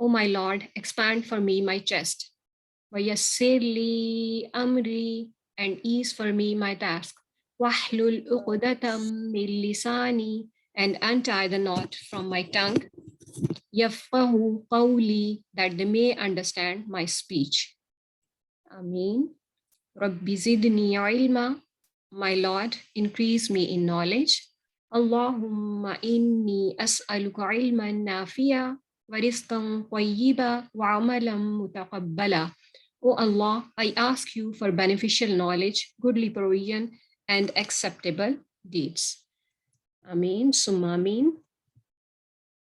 O my Lord, expand for me my chest, wa yassir li amri, and ease for me my task, wahlul uqdatam min lisani, and untie the knot from my tongue, yafqahu qawli, that they may understand my speech. Ameen. Rabbi zidni ilma, my Lord, increase me in knowledge. Allahumma inni as'aluka ilman nafiya wa rizqan tayyiba wa amalan mutaqabbala. O Allah, I ask you for beneficial knowledge, goodly provision, and acceptable deeds. Ameen, summa ameen.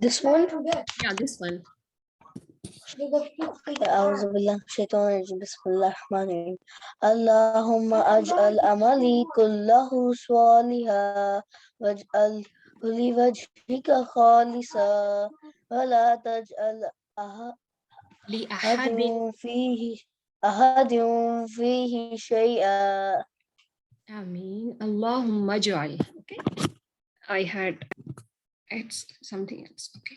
This one? Yeah, this one. أعوذ بالله من الشيطان الرجيم بسم الله الرحمن الرحيم اللهم أجعل عملي كله صالحا واجعله لوجهك خالصا ولا تجعل لأحد أحد فيه شيئا. Ameen. Allahumma ja'al. Okay. I had it's something else. Okay.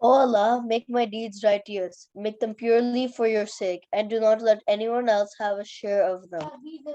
O Allah, make my deeds righteous, make them purely for your sake, and do not let anyone else have a share of them.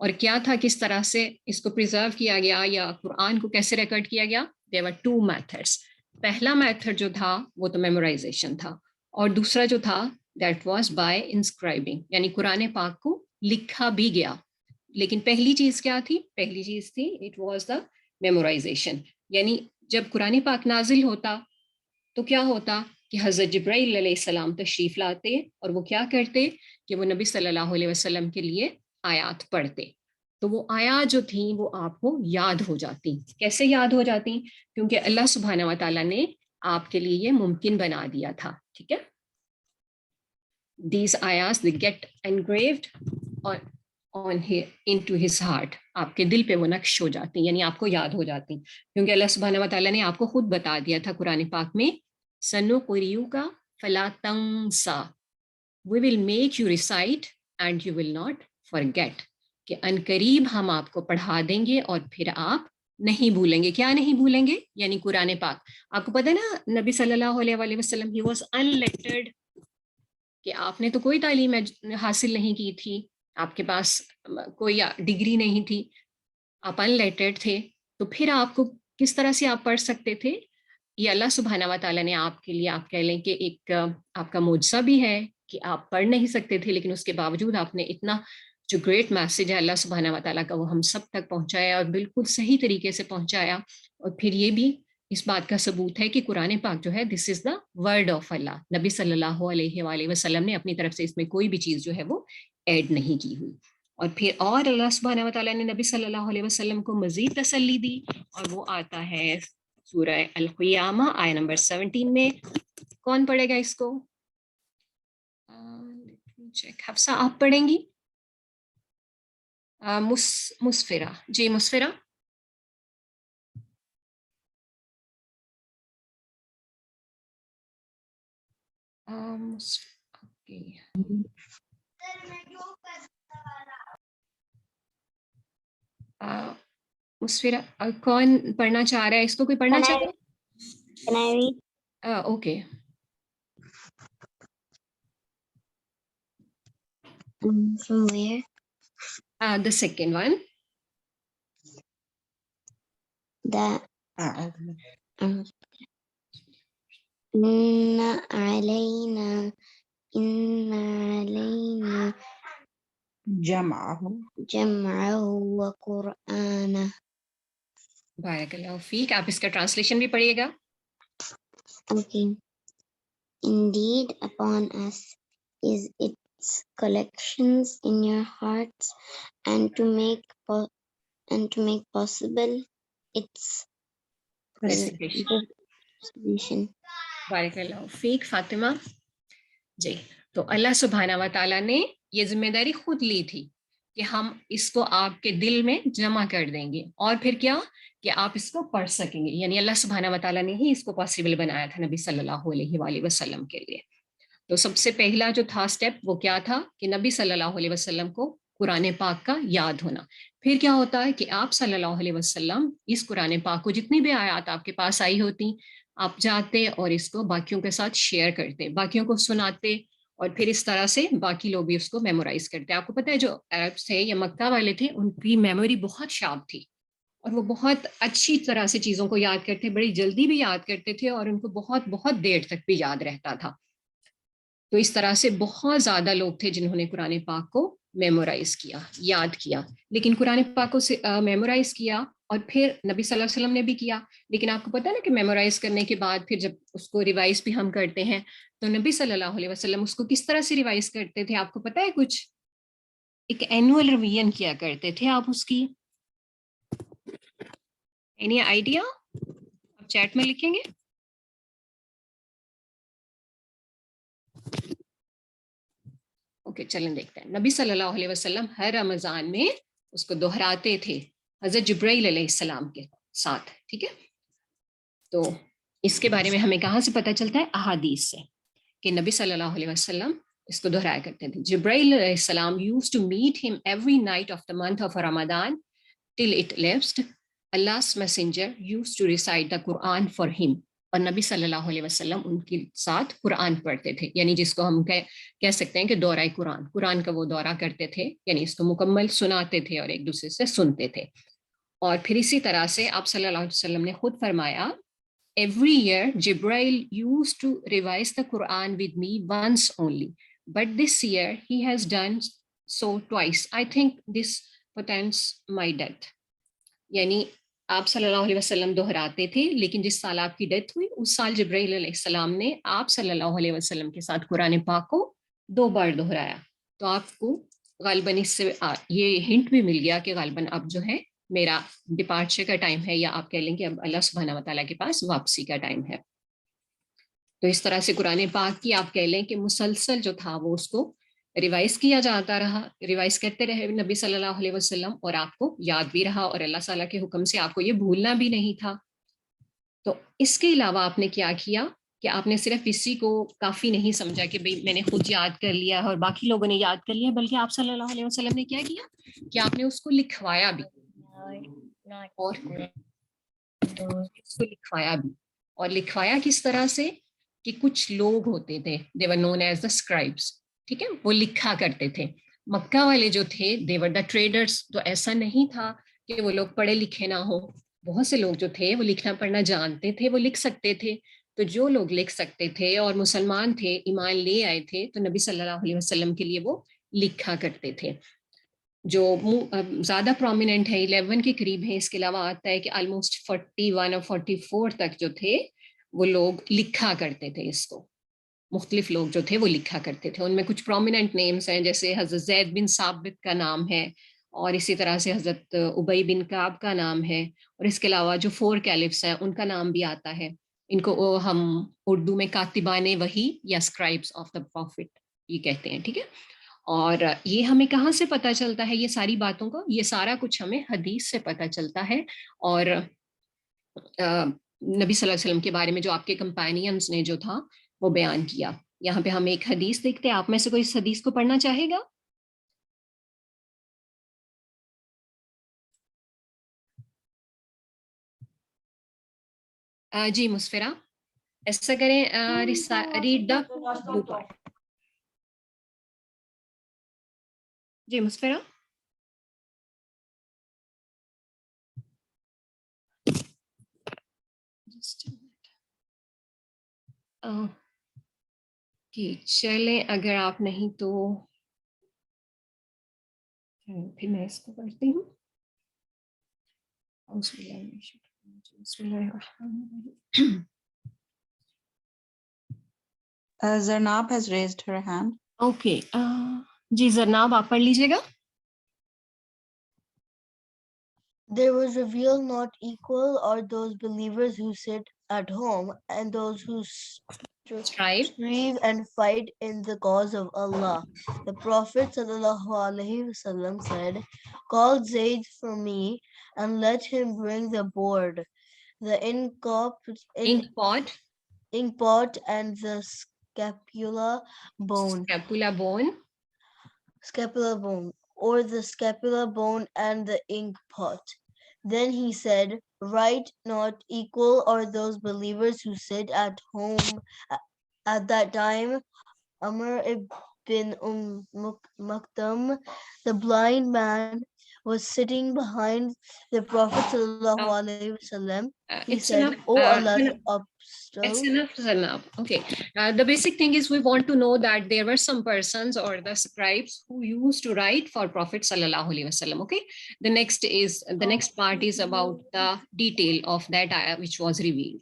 اور کیا تھا, کس طرح سے اس کو preserve کیا گیا یا قرآن کو کیسے ریکارڈ کیا گیا. there were 2 methods. پہلا میتھڈ جو تھا وہ تو میمورائزیشن تھا, اور دوسرا جو تھا دیٹ واز بائی انسکرائبنگ, یعنی قرآن پاک کو لکھا بھی گیا. لیکن پہلی چیز کیا تھی؟ پہلی چیز تھی اٹ واز دا میمورائزیشن. یعنی جب قرآن پاک نازل ہوتا تو کیا ہوتا کہ حضرت جبرائیل علیہ السلام تشریف لاتے اور وہ کیا کرتے کہ وہ نبی صلی اللہ علیہ وسلم کے لیے آیات پڑھتے. تو وہ آیات جو تھیں وہ آپ کو یاد ہو جاتی. کیسے یاد ہو جاتی؟ کیونکہ اللہ سبحانہ و تعالیٰ نے آپ کے لیے یہ ممکن بنا دیا تھا. ٹھیک ہے, these ayahs they get engraved into his heart. آپ کے دل پہ وہ نقش ہو جاتی ہیں, یعنی آپ کو یاد ہو جاتی, کیونکہ اللہ سبحانہ و تعالیٰ نے آپ کو خود بتا دیا تھا قرآن پاک میں سنقرئک فلا تنسى, we will make you recite and you will not forget, کہ ان قریب ہم آپ کو پڑھا دیں گے اور پھر آپ نہیں بھولیں گے. کیا نہیں بھولیں گے؟ یعنی قرآن پاک. آپ کو پتہ ہے نا نبی صلی اللہ علیہ وآلہ وسلم he was unlettered, کہ آپ نے تو کوئی تعلیم حاصل نہیں کی تھی, آپ کے پاس کوئی ڈگری نہیں تھی, آپ ان لیٹرڈ تھے, تو پھر آپ کو کس طرح سے آپ پڑھ سکتے تھے؟ یہ اللہ سبحانہ و تعالیٰ نے آپ کے لیے, آپ کہہ لیں کہ ایک آپ کا معجزہ بھی ہے کہ آپ پڑھ نہیں سکتے تھے, لیکن اس کے باوجود آپ نے اتنا جو گریٹ میسج ہے اللہ سبحانہ و تعالیٰ کا وہ ہم سب تک پہنچایا, اور بالکل صحیح طریقے سے پہنچایا. اور پھر یہ بھی اس بات کا ثبوت ہے کہ قرآن پاک جو ہے دس از دا ورڈ آف اللہ. نبی صلی اللہ علیہ وآلہ وسلم نے اپنی طرف سے اس میں کوئی بھی چیز جو ہے وہ ایڈ نہیں کی ہوئی. اور پھر اور اللہ سبحانہ و تعالیٰ نے نبی صلی اللہ علیہ وسلم کو مزید تسلی دی, اور وہ آتا ہے سورہ القیامہ آیہ نمبر 17 میں. کون پڑھے گا اس کو؟ حفصہ آپ پڑھیں گی؟ مسفرہ, جی مسفرہ. مسفرہ کون پڑھنا چاہ رہا ہے اس کو؟ کوئی پڑھنا چاہتا ہے؟ Okay. From where? The second one. Inna alayna jam'ahu wa qur'ana. بارک اللہ فیک. آپ اس کا ٹرانسلیشن بھی پڑھیے گا. Okay. Indeed, upon us is its collections in your hearts, and to make possible its recitation. بارک اللہ فیک فاطمہ. جی, تو اللہ سبحانہ و تعالیٰ نے یہ ذمہ داری خود لی تھی کہ ہم اس کو آپ کے دل میں جمع کر دیں گے, اور پھر کیا کہ آپ اس کو پڑھ سکیں گے. یعنی اللہ سبحانہ و تعالیٰ نے ہی اس کو پاسبل بنایا تھا نبی صلی اللہ علیہ وآلہ وسلم کے لیے. تو سب سے پہلا جو تھا سٹیپ وہ کیا تھا کہ نبی صلی اللہ علیہ وسلم کو قرآن پاک کا یاد ہونا. پھر کیا ہوتا ہے کہ آپ صلی اللہ علیہ وسلم اس قرآن پاک کو جتنی بھی آیات آپ کے پاس آئی ہوتی, آپ جاتے اور اس کو باقیوں کے ساتھ شیئر کرتے, باقیوں کو سناتے, اور پھر اس طرح سے باقی لوگ بھی اس کو میمورائز کرتے. آپ کو پتہ ہے جو عربs تھے یا مکہ والے تھے ان کی میموری بہت شارپ تھی, اور وہ بہت اچھی طرح سے چیزوں کو یاد کرتے, بڑی جلدی بھی یاد کرتے تھے, اور ان کو بہت بہت دیر تک بھی یاد رہتا تھا. تو اس طرح سے بہت زیادہ لوگ تھے جنہوں نے قرآن پاک کو میمورائز کیا, یاد کیا. لیکن قرآن پاک کو میمورائز کیا اور پھر نبی صلی اللہ علیہ وسلم نے بھی کیا. لیکن آپ کو پتہ ہے نا کہ میمورائز کرنے کے بعد پھر جب اس کو ریوائز بھی ہم کرتے ہیں تو نبی صلی اللہ علیہ وسلم اس کو کس طرح سے ریوائز کرتے تھے؟ آپ کو پتہ ہے کچھ؟ ایک اینوئل ریویژن کیا کرتے تھے آپ اس کی. Any idea? آپ چیٹ میں لکھیں گے. اوکے چلیں دیکھتے ہیں. نبی صلی اللہ علیہ وسلم ہر رمضان میں اس کو دہراتے تھے حضرت جبرائیل علیہ السلام کے ساتھ. ٹھیک ہے, تو اس کے بارے میں ہمیں کہاں سے پتہ چلتا ہے؟ احادیث سے, کہ نبی صلی اللہ علیہ وسلم اس کو دہرایا کرتے تھے. جبرائیل علیہ السلام used to meet him every night of the month of Ramadan till it elapsed. Allah's messenger used to recite the Quran for him. اور نبی صلی اللہ علیہ وسلم ان کے ساتھ قرآن پڑھتے تھے، یعنی جس کو ہم کہہ سکتے ہیں کہ دورہ قرآن کا وہ دورہ کرتے تھے، یعنی اس کو مکمل سناتے تھے اور ایک دوسرے سے سنتے تھے. اور پھر اسی طرح سے آپ صلی اللہ علیہ وسلم نے خود فرمایا every year Jibril used to revise the Quran with me once only, but this year he has done so twice. I think this portends my death. یعنی آپ صلی اللہ علیہ وسلم دہراتے تھے، لیکن جس سال آپ کی ڈیتھ ہوئی اس سال جبرائیل علیہ السلام نے آپ صلی اللہ علیہ وسلم کے ساتھ قرآن پاک کو 2 بار دہرایا. تو آپ کو غالباً اس سے یہ ہنٹ بھی مل گیا کہ غالباً اب جو ہے میرا ڈپارچر کا ٹائم ہے، یا آپ کہہ لیں کہ اب اللہ سبحانہ و تعالیٰ کے پاس واپسی کا ٹائم ہے. تو اس طرح سے قرآن پاک کی آپ کہہ لیں کہ مسلسل جو تھا وہ اس کو ریوائز کیا جاتا رہا، ریوائز کرتے رہے نبی صلی اللہ علیہ وسلم، اور آپ کو یاد بھی رہا، اور اللہ تعالیٰ کے حکم سے آپ کو یہ بھولنا بھی نہیں تھا. تو اس کے علاوہ آپ نے کیا کیا کہ آپ نے صرف اسی کو کافی نہیں سمجھا کہ بھئی میں نے خود یاد کر لیا اور باقی لوگوں نے یاد کر لیا، بلکہ آپ صلی اللہ علیہ وسلم نے کیا کیا کہ آپ نے اس کو لکھوایا بھی، اور اس کو لکھوایا بھی. اور لکھوایا کس طرح سے کہ کچھ لوگ ہوتے تھے they were known as the scribes، ٹھیک ہے، وہ لکھا کرتے تھے. مکہ والے جو تھے they were the traders، تو ایسا نہیں تھا کہ وہ لوگ پڑھے لکھے نہ ہو، بہت سے لوگ جو تھے وہ لکھنا پڑھنا جانتے تھے، وہ لکھ سکتے تھے. تو جو لوگ لکھ سکتے تھے اور مسلمان تھے، ایمان لے آئے تھے، تو نبی صلی اللہ علیہ وسلم کے لیے وہ لکھا کرتے تھے. جو زیادہ پرومیننٹ ہے 11 کے قریب ہیں، اس کے علاوہ آتا ہے کہ آلموسٹ 41 اور 44 تک جو تھے وہ لوگ لکھا کرتے تھے. اس کو مختلف لوگ جو تھے وہ لکھا کرتے تھے. ان میں کچھ پرومیننٹ نیمز ہیں، جیسے حضرت زید بن ثابت کا نام ہے، اور اسی طرح سے حضرت ابی بن کعب کا نام ہے، اور اس کے علاوہ جو 4 کیلفس ہیں ان کا نام بھی آتا ہے. ان کو ہم اردو میں کاتبان وحی یا اسکرائبس آف دا پروفٹ یہ کہتے ہیں، ٹھیک ہے. اور یہ ہمیں کہاں سے پتہ چلتا ہے یہ ساری باتوں کو؟ یہ سارا کچھ ہمیں حدیث سے پتہ چلتا ہے. اور نبی صلی اللہ علیہ وسلم کے بارے میں جو آپ کے کمپینینز نے جو تھا وہ بیان کیا. یہاں پہ ہم ایک حدیث دیکھتے ہیں، آپ میں سے کوئی اس حدیث کو پڑھنا چاہے گا؟ جی مسفرہ، ایسا کریں، ریڈ دا بلو پارٹ. جی مسفرہ. چلیں اگر آپ نہیں تو پھر میں اس کو پڑھتی ہوں. Zarnab has raised her hand. Okay, جی زرناب آپ پڑھ لیجیے گا. There was revealed not equal are those believers who sit at home and those who Strive. strive and fight in the cause of Allah. The Prophet ﷺ said, "Call Zayd for me and let him bring the board, the Ink pot, and the scapula bone, or the scapula bone and the ink pot." Then he said, "Right not equal are those believers who sit at home." At that time, Amr ibn Maktum, the blind man, was sitting behind the Prophet ﷺ. He It's said, enough. "O Allah's apostle." It's enough. Okay. The basic thing is we want to know that there were some persons or the scribes who used to write for Prophet sallallahu alaihi wasallam. Okay. The next part is about the detail of that ayah which was revealed.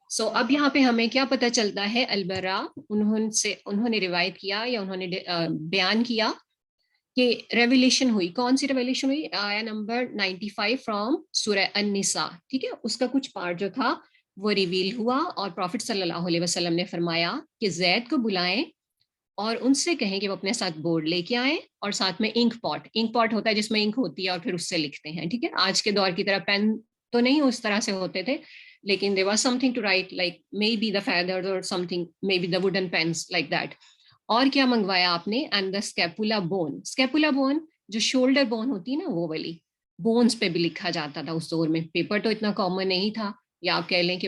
So اب یہاں پہ ہمیں کیا پتہ چلتا ہے؟ البرا انہوں نے روایت کیا یا انہوں نے بیان کیا کہ ریویلیشن ہوئی. کون سی ریویلیشن ہوئی؟ آیا نمبر 95 فرام سورہ النساء، ٹھیک ہے. اس کا کچھ پارٹ جو تھا وہ ریویل ہوا، اور پروفٹ صلی اللہ علیہ وسلم نے فرمایا کہ زید کو بلائیں اور ان سے کہیں کہ وہ اپنے ساتھ بورڈ لے کے آئیں، اور ساتھ میں انک پاٹ ہوتا ہے جس میں انک ہوتی ہے اور پھر اس سے لکھتے ہیں، ٹھیک ہے. آج کے دور کی طرح پین تو نہیں اس طرح سے ہوتے تھے، لیکن there was something to write like maybe the feathers or something, maybe the wooden pens like that. اور کیا منگوایا آپ نے؟ اینڈ دا اسکیپولا بون جو شولڈر بون ہوتی ہے نا، وہ والی بونز پہ بھی لکھا جاتا تھا اس دور میں. پیپر تو اتنا کامن نہیں تھا، یا آپ کہہ لیں کہ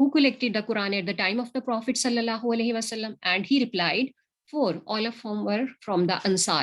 who collected the Quran at the time of the Prophet sallallahu alaihi wasallam, and he replied, four, all of whom were from the Ansar.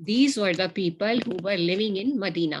These were the people who were living in Medina.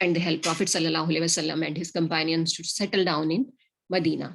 and they helped Prophet sallallahu alaihi wasallam and his companions to settle down in Medina.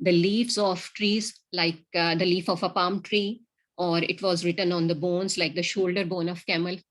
the leaves of trees, like the leaf of a palm tree, or it was written on the bones like the shoulder bone of camel.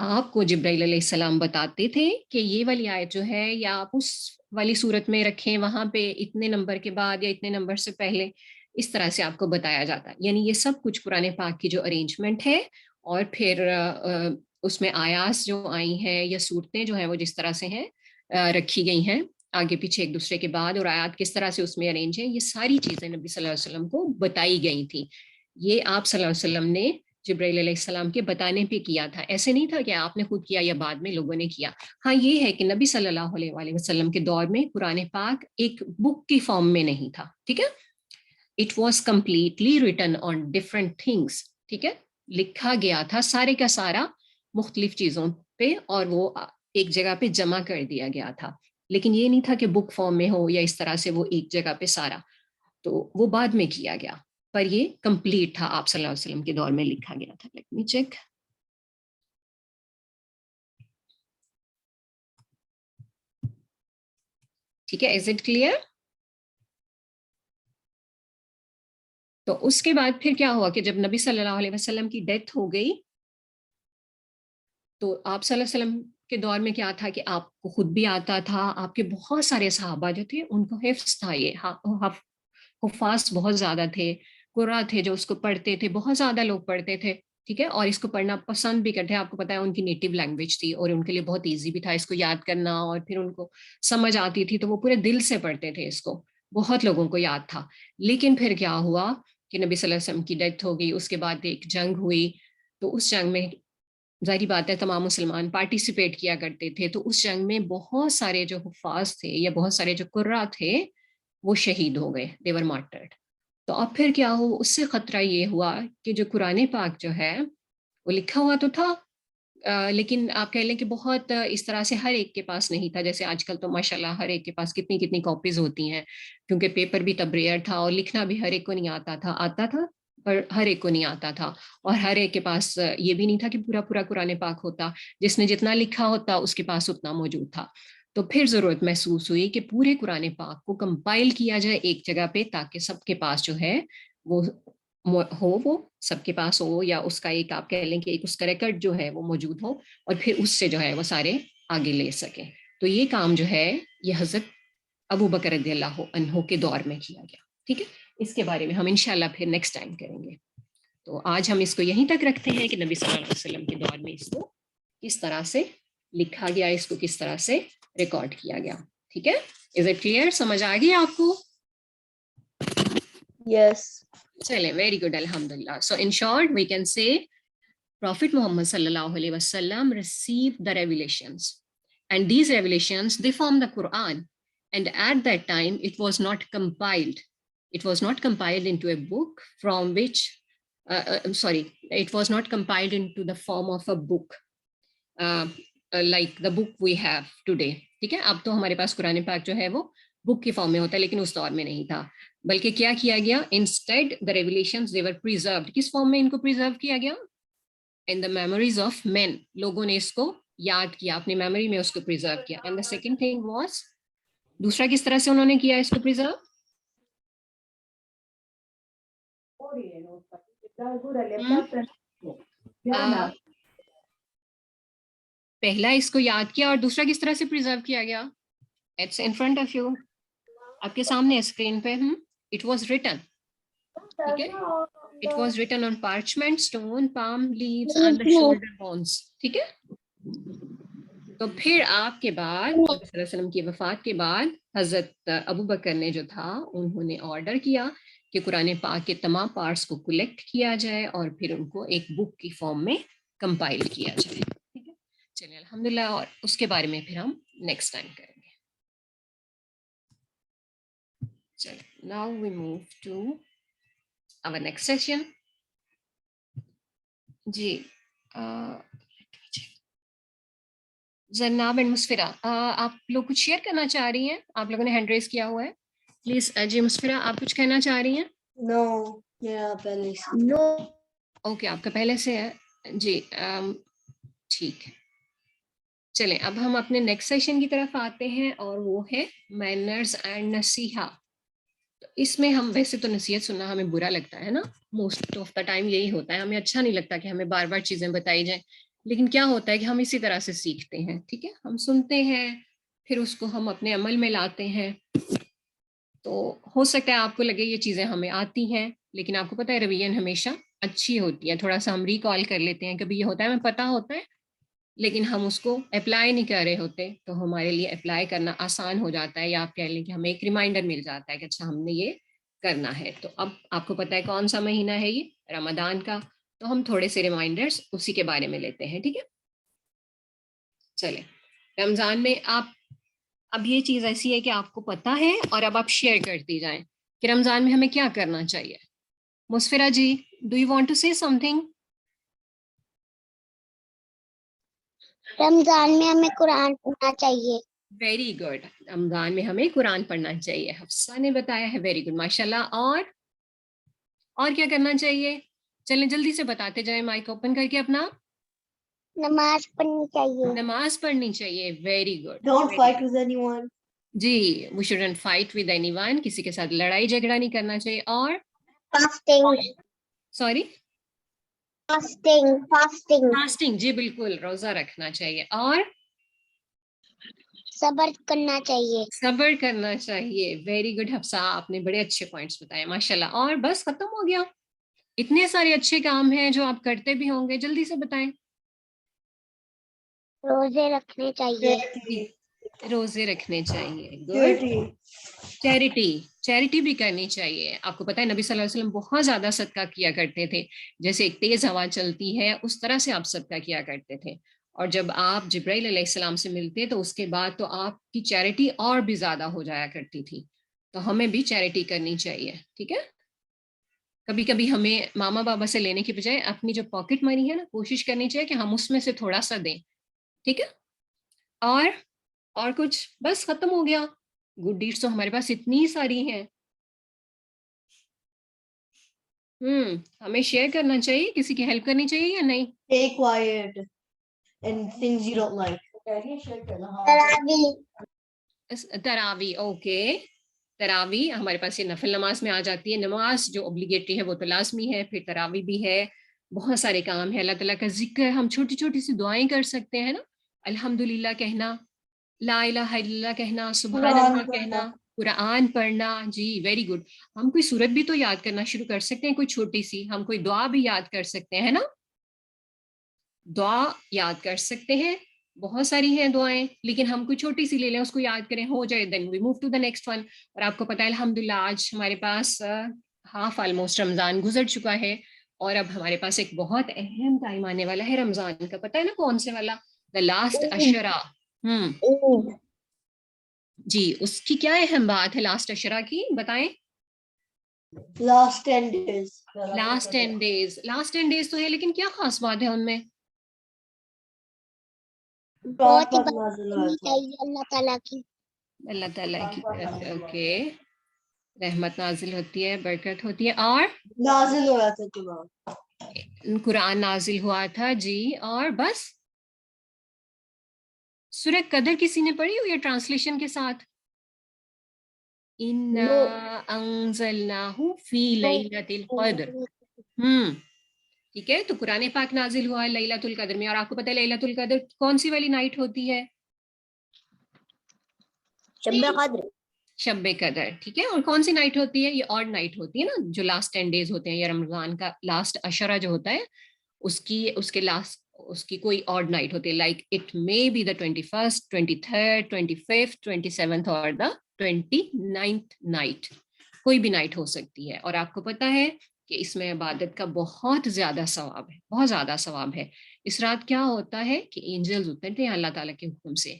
آپ کو جبرائیل علیہ السلام بتاتے تھے کہ یہ والی آیت جو ہے یا آپ اس والی صورت میں رکھیں وہاں پہ اتنے نمبر کے بعد یا اتنے نمبر سے پہلے، اس طرح سے آپ کو بتایا جاتا ہے. یعنی یہ سب کچھ قرآن پاک کی جو ارینجمنٹ ہے اور پھر اس میں آیات جو آئی ہیں یا صورتیں جو ہیں وہ جس طرح سے ہیں رکھی گئی ہیں آگے پیچھے ایک دوسرے کے بعد، اور آیات کس طرح سے اس میں ارینج ہیں، یہ ساری چیزیں نبی صلی اللہ علیہ وسلم کو بتائی گئی تھیں. یہ آپ صلی اللہ علیہ وسلم نے جبرائیل علیہ السلام کے بتانے پہ کیا تھا. ایسے نہیں تھا کہ آپ نے خود کیا یا بعد میں لوگوں نے کیا. ہاں یہ ہے کہ نبی صلی اللہ علیہ وآلہ وسلم کے دور میں قرآن پاک ایک بک کی فارم میں نہیں تھا. ٹھیک ہے، it was completely written on different things. ٹھیک ہے، لکھا گیا تھا سارے کا سارا مختلف چیزوں پہ اور وہ ایک جگہ پہ جمع کر دیا گیا تھا. لیکن یہ نہیں تھا کہ بک فارم میں ہو یا اس طرح سے وہ ایک جگہ پہ سارا، تو وہ بعد میں کیا گیا، پر یہ کمپلیٹ تھا آپ صلی اللہ علیہ وسلم کے دور میں لکھا گیا تھا. Let me check. ٹھیک ہے، از اٹ کلیئر؟ تو اس کے بعد پھر کیا ہوا کہ جب نبی صلی اللہ علیہ وسلم کی ڈیتھ ہو گئی تو آپ صلی اللہ علیہ وسلم کے دور میں کیا تھا کہ آپ کو خود بھی آتا تھا، آپ کے بہت سارے صحابہ جو تھے ان کو حفظ تھا، یہ حفاظ بہت زیادہ تھے، قرآن تھے جو اس کو پڑھتے تھے، بہت زیادہ لوگ پڑھتے تھے. ٹھیک ہے، اور اس کو پڑھنا پسند بھی کرتے ہیں. آپ کو پتا ہے ان کی نیٹو لینگویج تھی اور ان کے لیے بہت ایزی بھی تھا اس کو یاد کرنا، اور پھر ان کو سمجھ آتی تھی تو وہ پورے دل سے پڑھتے تھے اس کو. بہت لوگوں کو یاد تھا. لیکن پھر کیا ہوا کہ نبی صلی اللہ علیہ وسلم کی ڈیتھ ہو گئی، اس کے بعد ایک جنگ ہوئی. تو اس جنگ میں ظاہری بات ہے تمام مسلمان پارٹیسپیٹ کیا کرتے تھے، تو اس جنگ میں بہت سارے جو حفاظ تھے یا بہت سارے جو قرہ تھے وہ شہید ہو گئے، they were martyred. تو اب پھر کیا ہو، اس سے خطرہ یہ ہوا کہ جو قرآن پاک جو ہے وہ لکھا ہوا تو تھا لیکن آپ کہہ لیں کہ بہت اس طرح سے ہر ایک کے پاس نہیں تھا. جیسے آج کل تو ماشاءاللہ ہر ایک کے پاس کتنی کتنی کاپیز ہوتی ہیں، کیونکہ پیپر بھی تب ریئر تھا اور لکھنا بھی ہر ایک کو نہیں آتا تھا پر ہر ایک کو نہیں آتا تھا. اور ہر ایک کے پاس یہ بھی نہیں تھا کہ پورا پورا قرآن پاک ہوتا، جس نے جتنا لکھا ہوتا اس کے پاس اتنا موجود تھا. تو پھر ضرورت محسوس ہوئی کہ پورے قرآن پاک کو کمپائل کیا جائے ایک جگہ پہ، تاکہ سب کے پاس جو ہے وہ وہ سب کے پاس ہو، یا اس کا ایک آپ کہہ لیں کہ ایک اس کا ریکارڈ جو ہے وہ موجود ہو، اور پھر اس سے جو ہے وہ سارے آگے لے سکیں. تو یہ کام جو ہے یہ حضرت ابو بکر رضی اللہ عنہ کے دور میں کیا گیا. ٹھیک ہے، اس کے بارے میں ہم انشاءاللہ پھر نیکسٹ ٹائم کریں گے. تو آج ہم اس کو یہیں تک رکھتے ہیں کہ نبی صلی اللہ علیہ وسلم کے دور میں اس کو کس طرح سے لکھا گیا، اس کو کس طرح سے ریکارڈ کیا گیا. ٹھیک ہے، از اٹ کلیئر؟ سمجھ آ گئی آپ کو؟ Yes. چلیں، ویری گڈ، الحمدللہ. So in short we can say Prophet Muhammad sallallahu alaihi wasallam received the revelations, and these revelations they form the Quran, and at that time it was not compiled. It was not compiled into a book from which it was not compiled into the form of a book like the book we have today. ٹھیک ہے، اب تو ہمارے پاس قرآن پاک جو ہے وہ بک کی فارم میں ہوتا ہے، لیکن اس دور میں نہیں تھا. بلکہ کیا کیا گیا، instead the revelations they were preserved. کس فارم میں ان کو پریزرو کیا گیا؟ in the memories of men. لوگوں نے اس کو یاد کیا، اپنی میموری میں اس کو پریزرو کیا. and the second thing was، دوسرا کس طرح سے انہوں نے کیا اس کو پریزرو؟ پہلا اس کو یاد کیا، اور دوسرا کس طرح سے پریزرو کیا گیا؟ It's in front of you, آپ کے سامنے اسکرین پہ. It was written. ٹھیک ہے، it was written on parchment, stone, palm leaves and the shoulder bones. ٹھیک ہے، تو پھر آپ کے بعد نبی صلی اللہ علیہ وسلم کی وفات کے بعد حضرت ابو بکر نے جو تھا انہوں نے آرڈر کیا کہ قرآن پاک کے تمام پارٹس کو کلیکٹ کیا جائے اور پھر ان کو ایک بک کی فارم میں کمپائل کیا جائے. ٹھیک ہے، چلیے الحمدللہ، اور اس کے بارے میں پھر ہم نیکسٹ ٹائم کریں گے. چلیے، now we move to our next session. جی زناب اینڈ مسفرہ، آپ لوگ کچھ شیئر کرنا چاہ رہی ہیں؟ آپ لوگوں نے ہینڈ ریز کیا ہوا ہے، پلیز. جی مسفرہ، آپ کچھ کہنا چاہ رہی ہیں؟ No. Yeah, پہلے سے. No. اوکے، آپ کا پہلے سے ہے. جی ٹھیک ہے، چلیں اب ہم اپنے نیکسٹ سیشن کی طرف آتے ہیں، اور وہ ہے مینرز اینڈ نصیحہ. اس میں ہم ویسے تو نصیحت سننا ہمیں برا لگتا ہے نا، موسٹ آف دا ٹائم یہی ہوتا ہے، ہمیں اچھا نہیں لگتا کہ ہمیں بار بار چیزیں بتائی جائیں. لیکن کیا ہوتا ہے کہ ہم اسی طرح سے سیکھتے ہیں, ٹھیک ہے, ہم سنتے ہیں پھر اس کو ہم اپنے عمل میں لاتے ہیں. تو ہو سکتا ہے آپ کو لگے یہ چیزیں ہمیں آتی ہیں, لیکن آپ کو پتہ ہے ریویژن ہمیشہ اچھی ہوتی ہے. تھوڑا سا ہم ریکال کر لیتے ہیں, کبھی یہ ہوتا ہے ہمیں پتہ ہوتا ہے لیکن ہم اس کو اپلائی نہیں کر رہے ہوتے, تو ہمارے لیے اپلائی کرنا آسان ہو جاتا ہے, یا آپ کہہ لیں کہ ہمیں ایک ریمائنڈر مل جاتا ہے کہ اچھا ہم نے یہ کرنا ہے. تو اب آپ کو پتہ ہے کون سا مہینہ ہے یہ رمضان کا, تو ہم تھوڑے سے ریمائنڈرز اسی کے بارے میں لیتے ہیں, ٹھیک ہے. چلیں, رمضان میں آپ, اب یہ چیز ایسی ہے کہ آپ کو پتہ ہے اور اب آپ شیئر کرتی جائیں کہ رمضان میں ہمیں کیا کرنا چاہیے. مسفرہ جی, ڈو یو وانٹ ٹو سے سم تھنگ؟ رمضان میں ہمیں قرآن پڑھنا چاہیے. ویری گڈ, رمضان میں ہمیں قرآن پڑھنا چاہیے. حفصہ نے بتایا ہے, ویری گڈ, ماشاء اللہ. اور کیا کرنا چاہیے؟ چلیں جلدی سے بتاتے جائیں, مائک اوپن کر کے اپنا. نماز پڑھنی چاہیے. نماز پڑھنی چاہیے, very good. Don't fight with anyone. جی, we shouldn't fight with anyone, کسی کے ساتھ لڑائی جھگڑا نہیں کرنا چاہیے. اور فاسٹنگ. Sorry, fasting. فاسٹنگ, جی بالکل, روزہ رکھنا چاہیے. اور صبر کرنا چاہیے. صبر کرنا چاہیے, ویری گڈ حفصہ, آپ نے بڑے اچھے پوائنٹس بتائے, ماشاء اللہ. اور بس ختم ہو گیا؟ اتنے سارے اچھے کام ہیں جو آپ کرتے بھی ہوں گے, جلدی سے بتائیں. روزے رکھنے چاہیے. روزے رکھنے چاہیے, گڈ. Charity. چیریٹی بھی کرنی چاہیے. آپ کو پتہ ہے نبی صلی اللہ علیہ وسلم بہت زیادہ صدقہ کیا کرتے تھے, جیسے ایک تیز ہوا چلتی ہے اس طرح سے آپ صدقہ کیا کرتے تھے. اور جب آپ جبرائیل علیہ السلام سے ملتے تو اس کے بعد تو آپ کی چیریٹی اور بھی زیادہ ہو جایا کرتی تھی. تو ہمیں بھی چیریٹی کرنی چاہیے, ٹھیک ہے. کبھی کبھی ہمیں ماما بابا سے لینے کی بجائے اپنی جو پاکٹ منی ہے نا, کوشش کرنی چاہیے کہ ہم اس میں سے تھوڑا سا دیں, ٹھیک ہے. اور کچھ؟ بس ختم ہو گیا. گڈ ڈیڈس تو ہمارے پاس اتنی ساری ہیں. ہمیں شیئر کرنا چاہیے, کسی کی ہیلپ کرنی چاہیے یا نہیں؟ Stay quiet and things you don't like. تراوی, اوکے. تراوی ہمارے پاس یہ نفل نماز میں آ جاتی ہے. نماز جو اوبلیگیٹری ہے وہ تو لازمی ہے, پھر تراوی بھی ہے. بہت سارے کام ہیں, اللہ تعالیٰ کا ذکر, ہم چھوٹی چھوٹی سی دعائیں کر سکتے ہیں نا, الحمدللہ کہنا, لا الہ الا اللہ کہنا, سبحان اللہ کہنا, قرآن پڑھنا. جی ویری گڈ. ہم کوئی سورت بھی تو یاد کرنا شروع کر سکتے ہیں, کوئی چھوٹی سی. ہم کوئی دعا بھی یاد کر سکتے ہیں نا, دعا یاد کر سکتے ہیں. بہت ساری ہیں دعائیں, لیکن ہم کوئی چھوٹی سی لے لیں, اس کو یاد کریں, ہو جائے, then we move to the next one. اور آپ کو پتہ ہے الحمدللہ آج ہمارے پاس ہاف آلموسٹ رمضان گزر چکا ہے, اور اب ہمارے پاس ایک بہت اہم ٹائم آنے والا ہے رمضان کا. پتہ ہے نا کون سے والا؟ دا لاسٹ عشرہ. جی, اس کی کیا اہم بات ہے لاسٹ عشرہ کی, بتائیں. Last 10 days. Last 10 days, last 10 days تو ہے, لیکن کیا خاص بات ہے ان میں؟ بہت ہی رحمت نازل ہوا تھا. چاہیے اللہ تعالیٰ کی. اللہ تعالیٰ کی طرف سے, اوکے, رحمت نازل ہوتی ہے, برکت ہوتی ہے. اور نازل ہوا تھا قرآن. قرآن نازل ہوا تھا, جی. اور بس سورہ قدر کسی نے پڑھی ہوئی ہے ٹرانسلیشن کے ساتھ؟ اِنَّا أَنزَلْنَاهُ فِي لَيْلَةِ الْقَدْرِ. ٹھیک ہے, تو قرآن پاک نازل ہوا ہے لیلۃ القدر میں. اور آپ کو پتہ ہے لیلۃ القدر کون سی والی نائٹ ہوتی ہے؟ شب قدر. شب قدر, ٹھیک ہے. اور کون سی نائٹ ہوتی ہے؟ یہ آڈ نائٹ ہوتی ہے نا, جو لاسٹ 10 days ہوتے ہیں, یا رمضان کا لاسٹ عشرہ جو ہوتا ہے اس کی کوئی آڈ نائٹ ہوتی ہے. Like it may be the 21st, 23rd, 25th, 27th اور دا 29th نائٹ, کوئی بھی نائٹ ہو سکتی ہے. اور آپ کو پتہ ہے کہ اس میں عبادت کا بہت زیادہ ثواب ہے, بہت زیادہ ثواب ہے. اس رات کیا ہوتا ہے کہ اینجلز اترتے ہیں اللہ تعالیٰ کے حکم سے,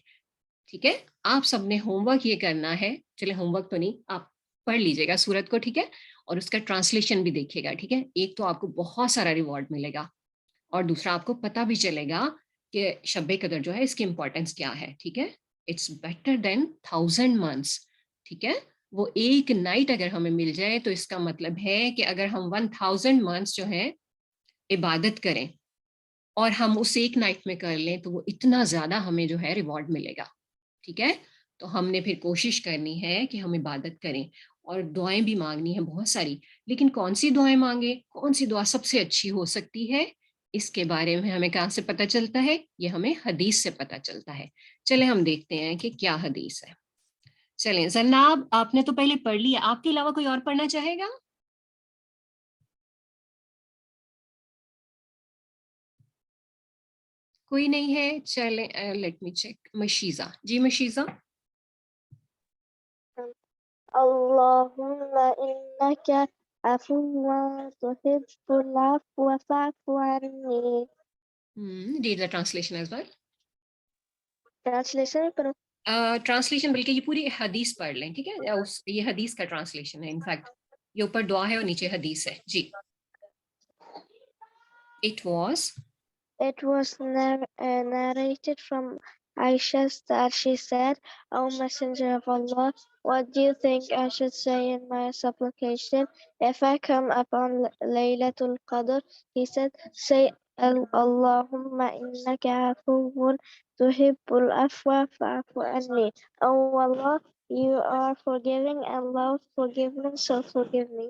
ٹھیک ہے. آپ سب نے ہوم ورک یہ کرنا ہے, چلے ہوم ورک تو نہیں, آپ پڑھ لیجیے گا سورت کو, ٹھیک ہے, اور اس کا ٹرانسلیشن بھی دیکھیے گا, ٹھیک ہے. ایک تو آپ کو بہت سارا ریوارڈ ملے گا, اور دوسرا آپ کو پتہ بھی چلے گا کہ شب قدر جو ہے اس کی امپورٹنس کیا ہے, ٹھیک ہے. اٹس بیٹر دین 1000 months, ٹھیک ہے. وہ ایک نائٹ اگر ہمیں مل جائے تو اس کا مطلب ہے کہ اگر ہم 1000 months جو ہے عبادت کریں اور ہم اس ایک نائٹ میں کر لیں, تو وہ اتنا زیادہ ہمیں جو ہے ریوارڈ ملے گا, ٹھیک ہے. تو ہم نے پھر کوشش کرنی ہے کہ ہم عبادت کریں, اور دعائیں بھی مانگنی ہیں بہت ساری. لیکن کون سی دعائیں مانگیں, کون سی دعا سب سے اچھی ہو سکتی ہے اس کے بارے میں ہمیں کہاں سے پتہ چلتا ہے؟ یہ ہمیں حدیث سے پتہ چلتا ہے. چلیں ہم دیکھتے ہیں کہ کیا حدیث ہے. چلیں زناب آپ نے تو پہلے پڑھ لیا, آپ کے علاوہ کوئی اور پڑھنا چاہے گا؟ کوئی نہیں ہے. چلیں لیٹ می چیک. مشیزہ, جی مشیزہ. اللهم إنك عفو تحب العفو فاعف عني. read the translation as well. Translation کرو. ٹرانسلیشن بلکہ یہ پوری حدیث پڑھ لیں, ٹھیک ہے؟ یہ حدیث کا ٹرانسلیشن ہے. انفیکٹ یہ اوپر دعا ہے اور نیچے حدیث ہے. جی. It was narrated from Aisha that she said, O Messenger of Allah, what do you think I should say in my supplication? If I come upon Laylatul Qadr, he said, say, Allahumma innaka afuwun tuhibbul afwa fa'fu anni. Oh Allah, you are forgiving and love forgiveness, so forgive me.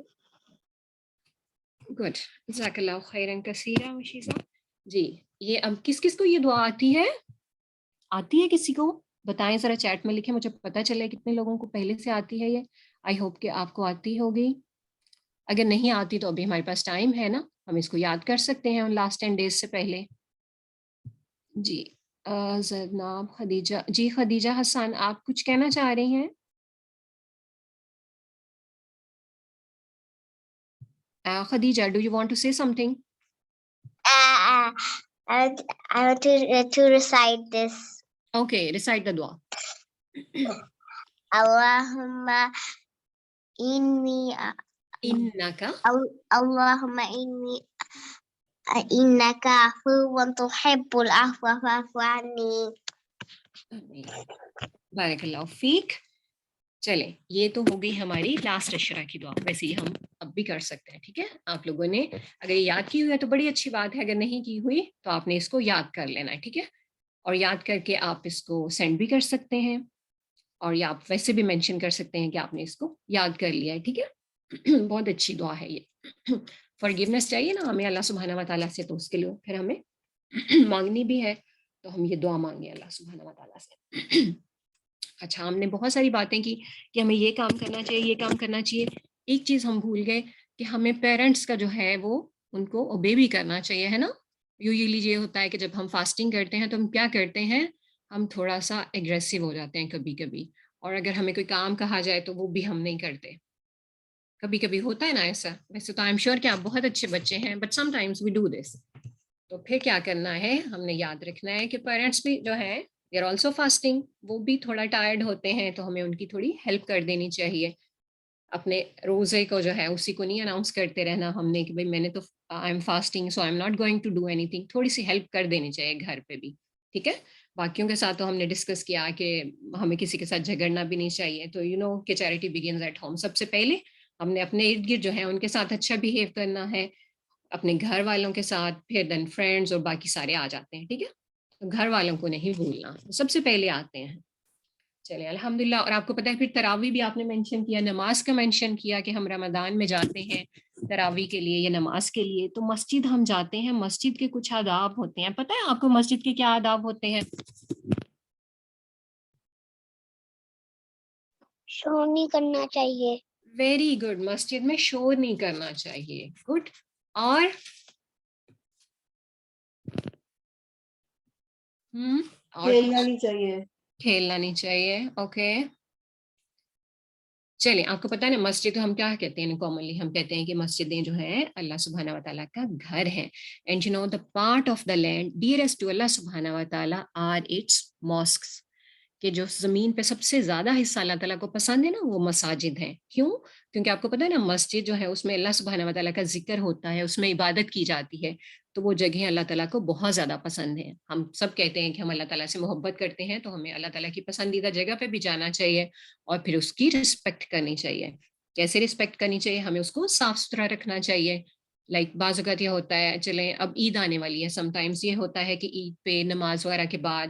Good. جزاک اللہ خیرن کثیرہ مشیزہ. جی یہ اب کس کس کو یہ دعا آتی ہے؟ آتی ہے کسی کو؟ بتائیں ذرا چیٹ میں لکھیں, مجھے پتہ چلے کتنے لوگوں کو پہلے سے آتی ہے یہ. آئی ہوپ کہ آپ کو آتی ہوگی. اگر نہیں آتی تو ابھی ہمارے پاس ٹائم ہے نا, ہم اس کو یاد کر سکتے ہیں لاسٹ 10 days سے پہلے. جی زناب خدیجہ, جی خدیجہ حسان آپ کچھ کہنا چاہ رہی ہیں؟ Khadija, do you want to say something? I want to recite this. Okay, recite the dua. Allahumma inni Innaka Allahumma innaka afuwwun tuhibbul afwa fa'fu anni. بارک اللہ فیک. چلیں یہ تو ہو گئی ہماری لاسٹ اشرا کی دعا. ویسے یہ ہم اب بھی کر سکتے ہیں, ٹھیک ہے؟ آپ لوگوں نے اگر یہ یاد کی ہوئی ہے تو بڑی اچھی بات ہے, اگر نہیں کی ہوئی تو آپ نے اس کو یاد کر لینا ہے, ٹھیک ہے؟ اور یاد کر کے آپ اس کو سینڈ بھی کر سکتے ہیں, اور یا آپ ویسے بھی مینشن کر سکتے ہیں کہ آپ نے اس کو یاد کر لیا ہے, ٹھیک ہے؟ بہت اچھی دعا ہے یہ. فارگیونیس چاہیے نا ہمیں اللہ سبحانہ و تعالیٰ سے, تو اس کے لیے پھر ہمیں مانگنی بھی ہے, تو ہم یہ دعا مانگیں اللہ سبحانہ و تعالیٰ سے. اچھا ہم نے بہت ساری باتیں کی کہ ہمیں یہ کام کرنا چاہیے, یہ کام کرنا چاہیے. ایک چیز ہم بھول گئے کہ ہمیں پیرنٹس کا جو ہے وہ ان کو اوبے بھی کرنا چاہیے, ہے نا؟ یوزلی یہ ہوتا ہے کہ جب ہم فاسٹنگ کرتے ہیں تو ہم کیا کرتے ہیں, ہم تھوڑا سا ایگریسو ہو جاتے ہیں کبھی کبھی, اور اگر ہمیں کوئی کام کہا جائے تو وہ بھی ہم نہیں کرتے. کبھی کبھی ہوتا ہے نا ایسا. ویسے تو آئی ایم شیور کہ آپ بہت اچھے بچے ہیں, but sometimes we do this. تو پھر کیا کرنا ہے, ہم نے یاد رکھنا ہے کہ پیرنٹس بھی جو ہے دے آر آلسو فاسٹنگ, وہ بھی تھوڑا ٹائرڈ ہوتے ہیں, تو ہمیں ان کی تھوڑی ہیلپ کر دینی چاہیے. اپنے روزے کو جو ہے اسی کو نہیں اناؤنس کرتے رہنا ہم نے کہ بھائی میں نے تو I am fasting so I am not going to do anything. تھوڑی سی ہیلپ کر دینی چاہیے گھر پہ بھی, ٹھیک ہے؟ باقیوں کے ساتھ تو ہم نے ڈسکس کیا کہ ہمیں کسی کے ساتھ جھگڑنا بھی نہیں چاہیے. تو یو نو کہ چیریٹی بگنز ایٹ ہوم. سب سے پہلے ہم نے اپنے ارد گرد جو ہے ان کے ساتھ اچھا بہیو کرنا ہے, اپنے گھر والوں کے ساتھ, پھر دین فرینڈز اور باقی سارے آ جاتے ہیں, ٹھیک ہے؟ تو گھر والوں کو نہیں بھولنا, سب سے پہلے آتے ہیں. چلے الحمدللہ. اور آپ کو پتہ ہے پھر تراویح بھی آپ نے مینشن کیا, نماز کا مینشن کیا کہ ہم رمضان میں جاتے ہیں تراویح کے لیے یا نماز کے لیے, تو مسجد ہم جاتے ہیں. مسجد کے کچھ آداب ہوتے ہیں, پتہ ہے آپ کو مسجد کے کیا آداب ہوتے ہیں؟ شور نہیں کرنا چاہیے. ویری گڈ, مسجد میں شور نہیں کرنا چاہیے. گڈ. اور کھیلنا نہیں چاہیے. کھیلنا نہیں چاہیے. اوکے چلیں, آپ کو پتہ ہے نا مسجد ہم کیا کہتے ہیں کامنلی, ہم کہتے ہیں کہ مسجدیں جو ہیں اللہ سبحانہ و تعالیٰ کا گھر ہیں. And you know the part of the land dearest to Allah سبحانہ و تعالیٰ آر اٹس ماسکس, کہ جو زمین پہ سب سے زیادہ حصہ اللہ تعالیٰ کو پسند ہے نا وہ مساجد ہیں. کیوں؟ کیونکہ آپ کو پتہ ہے نا مسجد جو ہے اس میں اللہ سبحانہ و تعالیٰ کا ذکر ہوتا ہے, اس میں عبادت کی جاتی ہے, تو وہ جگہیں اللہ تعالیٰ کو بہت زیادہ پسند ہیں. ہم سب کہتے ہیں کہ ہم اللہ تعالیٰ سے محبت کرتے ہیں, تو ہمیں اللہ تعالیٰ کی پسندیدہ جگہ پہ بھی جانا چاہیے اور پھر اس کی رسپیکٹ کرنی چاہیے. کیسے رسپیکٹ کرنی چاہیے؟ ہمیں اس کو صاف ستھرا رکھنا چاہیے. لائک بعض اوقات یہ ہوتا ہے, چلیں اب عید آنے والی ہے, سم ٹائمز یہ ہوتا ہے کہ عید پہ نماز وغیرہ کے بعد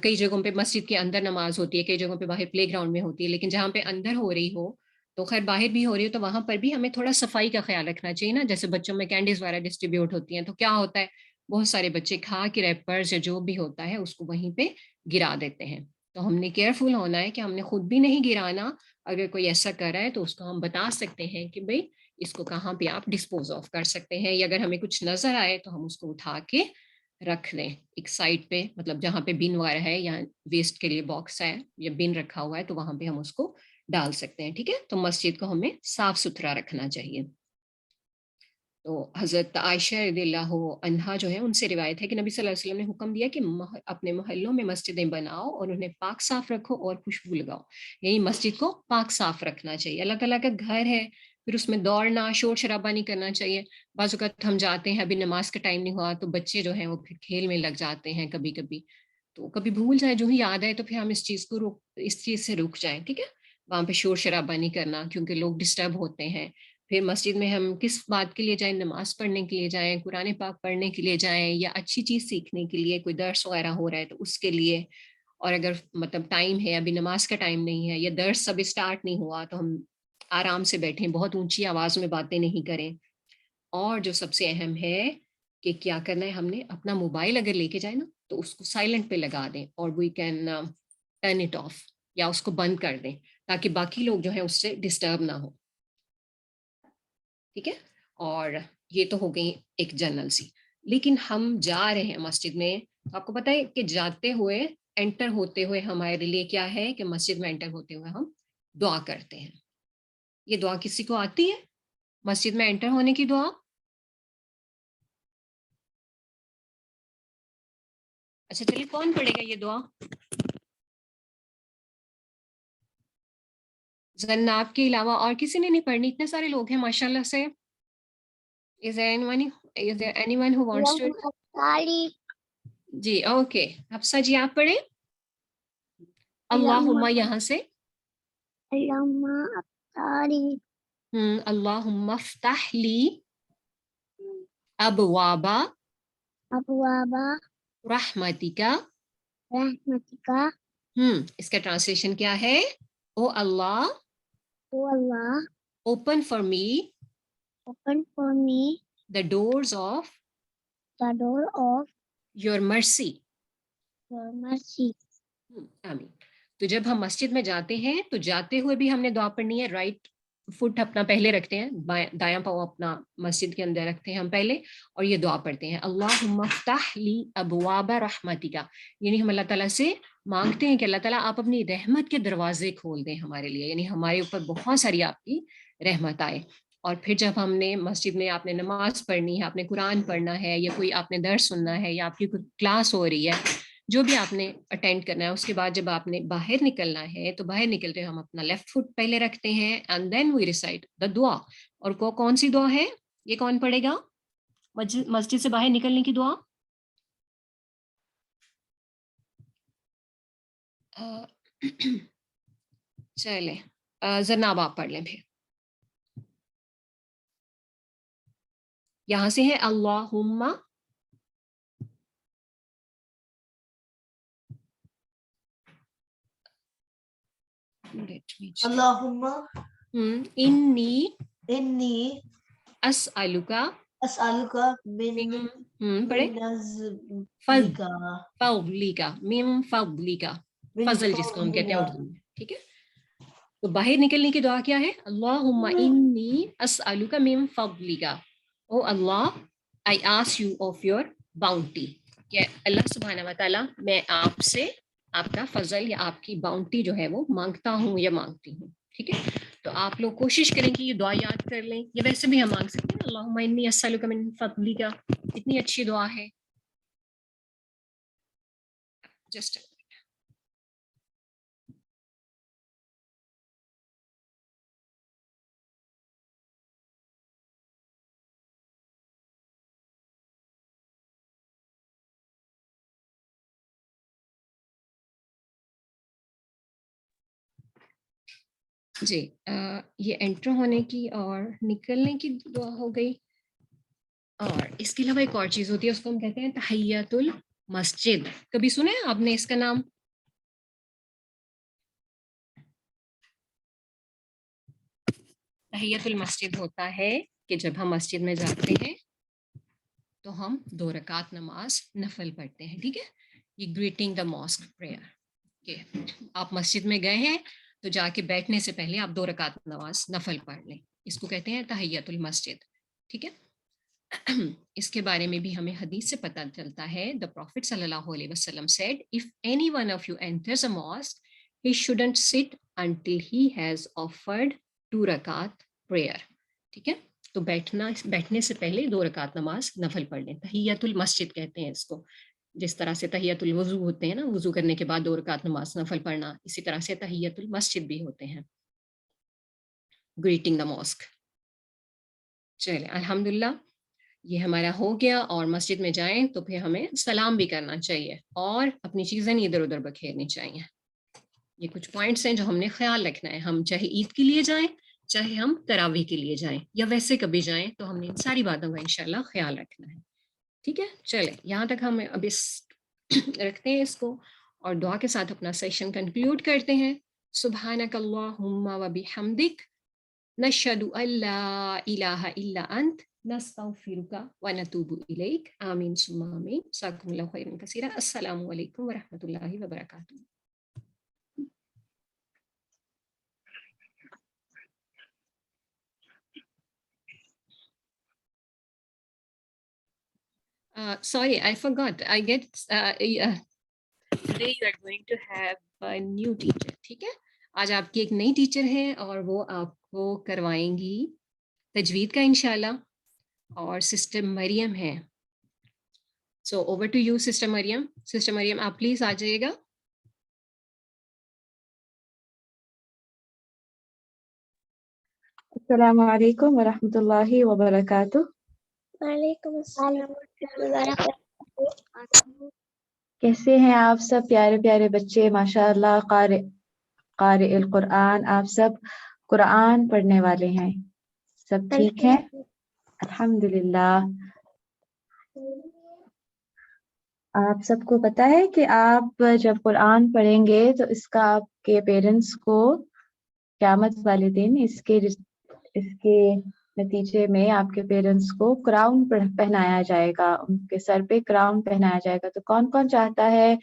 کئی جگہوں پہ مسجد کے اندر نماز ہوتی ہے, کئی جگہوں پہ باہر پلے گراؤنڈ میں ہوتی ہے, لیکن جہاں پہ اندر ہو رہی ہو تو خیر باہر بھی ہو رہی ہو تو وہاں پر بھی ہمیں تھوڑا صفائی کا خیال رکھنا چاہیے نا. جیسے بچوں میں کینڈیز وغیرہ ڈسٹریبیوٹ ہوتی ہیں, تو کیا ہوتا ہے بہت سارے بچے کھا کے ریپرز یا جو بھی ہوتا ہے اس کو وہیں پہ گرا دیتے ہیں. تو ہم نے کیئرفل ہونا ہے کہ ہم نے خود بھی نہیں گرانا. اگر کوئی ایسا کر رہا ہے تو اس کو ہم بتا سکتے ہیں کہ بھئی اس کو کہاں پہ آپ ڈسپوز آف کر سکتے ہیں, یا اگر ہمیں کچھ نظر آئے تو ہم اس کو اٹھا کے رکھ دیں ایک سائڈ پہ, مطلب جہاں پہ بن وغیرہ ہے یا ویسٹ کے لیے باکس ہے یا بن رکھا ہوا ہے تو وہاں پہ ہم اس کو ڈال سکتے ہیں. ٹھیک ہے, تو مسجد کو ہمیں صاف ستھرا رکھنا چاہیے. تو حضرت عائشہ رضی اللہ عنہا جو ہے ان سے روایت ہے کہ نبی صلی اللہ علیہ وسلم نے حکم دیا کہ اپنے محلوں میں مسجدیں بناؤ اور انہیں پاک صاف رکھو اور خوشبو لگاؤ. یعنی مسجد کو پاک صاف رکھنا چاہیے. اللہ تعالیٰ کا گھر ہے, پھر اس میں دوڑنا شور شرابہ نہیں کرنا چاہیے. بعض اوقات ہم جاتے ہیں ابھی نماز کا ٹائم نہیں ہوا تو بچے جو ہیں وہ پھر کھیل میں لگ جاتے ہیں کبھی کبھی, تو کبھی بھول جائے جو ہی یاد ہے تو پھر ہم اس چیز سے رک جائیں. ٹھیک ہے, وہاں پہ شور شرابہ نہیں کرنا کیونکہ لوگ ڈسٹرب ہوتے ہیں. پھر مسجد میں ہم کس بات کے لیے جائیں, نماز پڑھنے کے لیے جائیں, قرآن پاک پڑھنے کے لیے جائیں, یا اچھی چیز سیکھنے کے لیے, کوئی درس وغیرہ ہو رہا ہے تو اس کے لیے. اور اگر مطلب ٹائم ہے ابھی نماز کا ٹائم نہیں ہے یا درس ابھی اسٹارٹ نہیں ہوا تو ہم آرام سے بیٹھیں, بہت اونچی آواز میں باتیں نہیں کریں. اور جو سب سے اہم ہے کہ کیا کرنا ہے, ہم نے اپنا موبائل اگر لے کے جائیں نا تو اس کو سائلنٹ پہ لگا دیں اور we can turn it off, یا اس کو بند کر دیں تاکہ باقی لوگ جو ہیں اس سے ڈسٹرب نہ ہو. ٹھیک ہے, اور یہ تو ہو گئی ایک جنرل سی. لیکن ہم جا رہے ہیں مسجد میں, آپ کو پتہ ہے کہ جاتے ہوئے انٹر ہوتے ہوئے ہمارے لیے کیا ہے کہ مسجد میں انٹر ہوتے ہوئے ہم دعا کرتے ہیں. یہ دعا کسی کو آتی ہے مسجد میں انٹر ہونے کی دعا؟ اچھا چلیے, کون پڑھے گا یہ دعا؟ زناب کے علاوہ اور کسی نے نہیں پڑھنی؟ اتنے سارے لوگ ہیں ماشاءاللہ سے. Is there anyone who wants to? جی اوکے, حفصہ جی آپ پڑھیں. اللہم یہاں سے اللہم افتح لی ابواب رحمتک. اس کا ٹرانسلیشن کیا ہے؟ او اللہ open for me the doors of your mercy. آمین. تو جب ہم مسجد میں جاتے ہیں تو جاتے ہوئے بھی ہم نے دعا پڑھنی ہے. رائٹ فٹ اپنا پہلے رکھتے ہیں, دایاں پاؤں اپنا مسجد کے اندر رکھتے ہیں ہم پہلے, اور یہ دعا پڑھتے ہیں اللہم افتح لی ابواب رحمتک. یعنی ہم اللہ تعالیٰ سے مانگتے ہیں کہ اللہ تعالیٰ آپ اپنی رحمت کے دروازے کھول دیں ہمارے لیے, یعنی ہمارے اوپر بہت ساری آپ کی رحمت آئے. اور پھر جب ہم نے مسجد میں آپ نے نماز پڑھنی ہے, آپ نے قرآن پڑھنا ہے, یا کوئی آپ نے درس سننا ہے, یا آپ کی کوئی کلاس ہو رہی ہے, جو بھی آپ نے اٹینڈ کرنا ہے, اس کے بعد جب آپ نے باہر نکلنا ہے تو باہر نکلتے ہم اپنا لیفٹ فٹ پہلے رکھتے ہیں and then we recite the دعا. اور کون سی دعا ہے یہ کون پڑھے گا مسجد سے باہر نکلنے کی دعا؟ چلیں زناب آپ پڑھ لیں. پھر یہاں سے ہے اللہم اللہم انی اسألک من پڑھے نزلک من فضلک, فضل جس کو ہم کہتے ہیں اردو میں. ٹھیک ہے, تو باہر نکلنے کی دعا کیا ہے؟ اللہم انی اسألک من فضلک. او اللہ, I ask you of your bounty. کہ اللہ سبحانہ و تعالیٰ میں آپ سے آپ کا فضل یا آپ کی باؤنٹی جو ہے وہ مانگتا ہوں یا مانگتی ہوں. ٹھیک ہے, تو آپ لوگ کوشش کریں کہ یہ دعا یاد کر لیں. یہ ویسے بھی ہم مانگ سکتے ہیں اللہم انی اسألک من فضلک. اتنی اچھی دعا ہے. جسٹ جی یہ انٹر ہونے کی اور نکلنے کی دعا ہو گئی. اور اس کے علاوہ ایک اور چیز ہوتی ہے, اس کو ہم کہتے ہیں تحیۃ المسجد. کبھی سنا ہے آپ نے اس کا نام؟ تحیۃ المسجد ہوتا ہے کہ جب ہم مسجد میں جاتے ہیں تو ہم 2 رکعت نماز نفل پڑھتے ہیں. ٹھیک ہے, یہ گریٹنگ دا ماسک پریئر. کہ آپ مسجد میں گئے ہیں تو جا کے بیٹھنے سے پہلے آپ 2 رکعت نماز نفل پڑھ لیں. اس کو کہتے ہیں تحیت المسجد. ٹھیک ہے, اس کے بارے میں بھی ہمیں حدیث سے پتہ چلتا ہے. The Prophet صلی اللہ علیہ وسلم said, if any one of you enters a mosque, he shouldn't sit until he has offered 2 rakat prayer. ٹھیک ہے, تو بیٹھنے سے پہلے 2 رکعت نماز نفل پڑھ لیں. تحیت المسجد کہتے ہیں اس کو. جس طرح سے تحیت الوضو ہوتے ہیں نا, وضو کرنے کے بعد 2 رکعت نماز نفل پڑھنا, اسی طرح سے تحیت المسجد بھی ہوتے ہیں, گریٹنگ دا ماسک. چلیں الحمدللہ یہ ہمارا ہو گیا. اور مسجد میں جائیں تو پھر ہمیں سلام بھی کرنا چاہیے اور اپنی چیزیں نہیں ادھر ادھر بکھیرنی چاہیے. یہ کچھ پوائنٹس ہیں جو ہم نے خیال رکھنا ہے. ہم چاہے عید کے لیے جائیں, چاہے ہم تراویح کے لیے جائیں, یا ویسے کبھی جائیں, تو ہم نے ان ساری باتوں کا انشاءاللہ خیال رکھنا ہے. ٹھیک ہے, چلیں یہاں تک ہم اب اس رکھتے ہیں اس کو, اور دعا کے ساتھ اپنا سیشن کنکلوڈ کرتے ہیں. سبحانک اللہم و بحمدک نشہد ان لا الہ الا انت نستغفرک و نتوب الیک. آمین ثم آمین. جزاکم اللہ خیرا کثیرا. السلام علیکم ورحمۃ اللہ وبرکاتہ. Sorry, I forgot. Today you are going to have a new teacher. ٹھیک ہے, آج آپ کی ایک نئی ٹیچر ہے اور وہ آپ کو کروائیں گی تجوید کا انشاءاللہ, اور سسٹر مریم ہے. So over to you sister Maryam. Sister Maryam آپ پلیز آ جائیے گا. السلام علیکم ورحمۃ اللہ وبرکاتہ. وعلیکم السلام ورحمۃ اللہ وبرکاتہ. کیسے ہیں آپ سب پیارے پیارے بچے؟ ماشاء اللہ قارئ القرآن. آپ سب قرآن پڑھنے والے ہیں. سب ٹھیک ہیں؟ الحمدللہ. آپ سب کو پتہ ہے کہ آپ جب قرآن پڑھیں گے تو اس کا آپ کے پیرنٹس کو قیامت والے دن اس کے نتیجے میں آپ کے پیرنٹس کو کراؤن پہنایا جائے گا, ان کے سر پہ کراؤن پہنایا جائے گا. تو کون کون چاہتا ہے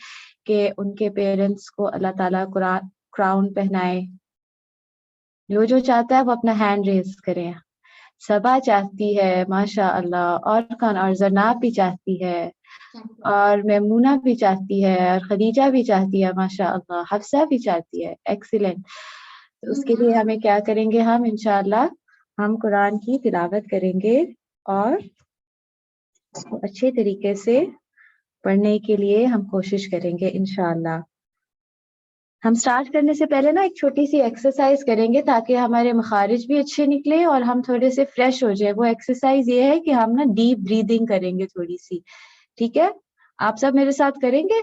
کہ ان کے پیرنٹس کو اللہ تعالیٰ کراؤن پہنائے؟ جو چاہتا ہے وہ اپنا ہینڈ ریز کرے. صبا چاہتی ہے ماشاء اللہ, اور کون؟ اور زرناب بھی چاہتی ہے, اور میمونہ بھی چاہتی ہے, اور خدیجہ بھی چاہتی ہے ماشاء اللہ, حفصہ بھی چاہتی ہے. ایکسیلنٹ. تو اس کے لیے ہمیں کیا کریں گے؟ ہم انشاءاللہ ہم قرآن کی تلاوت کریں گے اور اچھے طریقے سے پڑھنے کے لیے ہم کوشش کریں گے انشاءاللہ. ہم سٹارٹ کرنے سے پہلے نا ایک چھوٹی سی ایکسرسائز کریں گے تاکہ ہمارے مخارج بھی اچھے نکلیں اور ہم تھوڑے سے فریش ہو جائیں. وہ ایکسرسائز یہ ہے کہ ہم نا ڈیپ بریدنگ کریں گے تھوڑی سی. ٹھیک ہے, آپ سب میرے ساتھ کریں گے.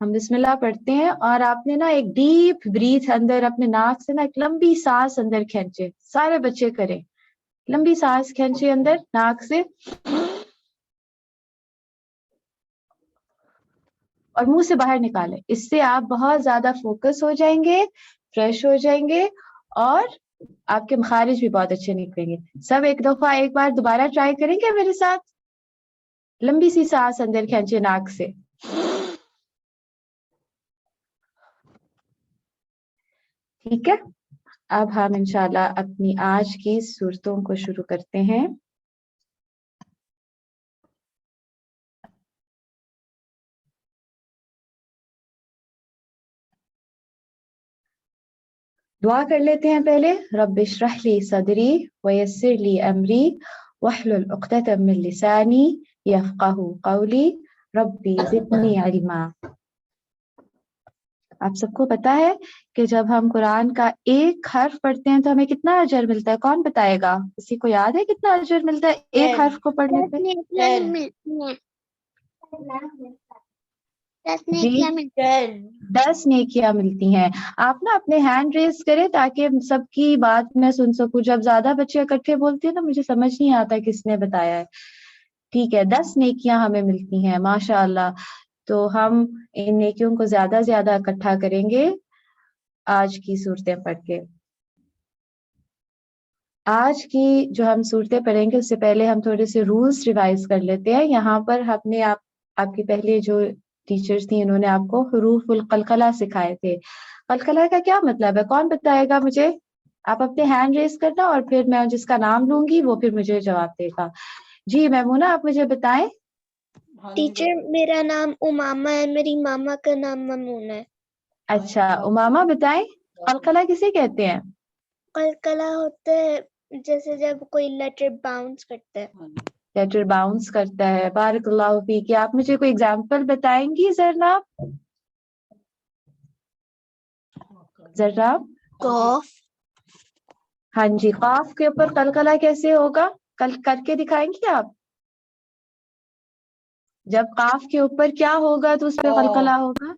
ہم بسم اللہ پڑھتے ہیں, اور آپ نے نا ایک ڈیپ بریتھ اندر اپنے ناک سے نا ایک لمبی سانس اندر کھینچے. سارے بچے کریں. لمبی سانس کھینچے اندر ناک سے, اور منہ سے باہر نکالیں. اس سے آپ بہت زیادہ فوکس ہو جائیں گے, فریش ہو جائیں گے, اور آپ کے مخارج بھی بہت اچھے نکلیں گے. سب ایک دفعہ ایک بار دوبارہ ٹرائی کریں گے میرے ساتھ. لمبی سی سانس اندر کھینچے ناک سے. ٹھیک ہے, اب ہم انشاءاللہ اپنی آج کی صورتوں کو شروع کرتے ہیں. دعا کر لیتے ہیں پہلے. رب اشرح لی صدری ویسر لی امری واحلل عقدۃ من لسانی یفقہوا قولی ربی زدنی علما. آپ سب کو پتا ہے کہ جب ہم قرآن کا ایک حرف پڑھتے ہیں تو ہمیں کتنا اجر ملتا ہے؟ کون بتائے گا؟ کسی کو یاد ہے کتنا اجر ملتا ہے ایک حرف کو پڑھنے پہ؟ جی 10 نیکیاں ملتی ہیں. آپ نا اپنے ہینڈ ریز کریں تاکہ سب کی بات میں سن سکوں. جب زیادہ بچے اکٹھے بولتے ہیں تو مجھے سمجھ نہیں آتا کس نے بتایا ہے. ٹھیک ہے, 10 نیکیاں ہمیں ملتی ہیں ماشاء اللہ. تو ہم ان نیکیوں کو زیادہ زیادہ اکٹھا کریں گے آج کی صورتیں پڑھ کے. آج کی جو ہم صورتیں پڑھیں گے اس سے پہلے ہم تھوڑے سے رولز ریوائز کر لیتے ہیں. یہاں پر ہم نے آپ کی پہلے جو ٹیچرز تھیں انہوں نے آپ کو حروف القلقلہ سکھائے تھے. قلقلہ کا کیا مطلب ہے؟ کون بتائے گا مجھے؟ آپ اپنے ہینڈ ریز کرنا اور پھر میں جس کا نام لوں گی وہ پھر مجھے جواب دے گا. جی میمونہ آپ مجھے بتائیں. ٹیچر میرا نام امامہ ہے, میری ماما کا نام ممونہ ہے. اچھا امامہ بتائیں قلقلہ کسے کہتے ہیں؟ قلقلہ ہوتا ہے جیسے جب کوئی لیٹر باؤنس کرتا ہے. لیٹر باؤنس کرتا ہے. بارک اللہ فیک. آپ مجھے کوئی ایگزامپل بتائیں گی ذرا؟ قاف. ہاں جی قاف کے اوپر قلقلہ کیسے ہوگا؟ کر کے دکھائیں گی آپ؟ جب قاف کے اوپر کیا ہوگا تو اس پہ قلقلہ ہوگا؟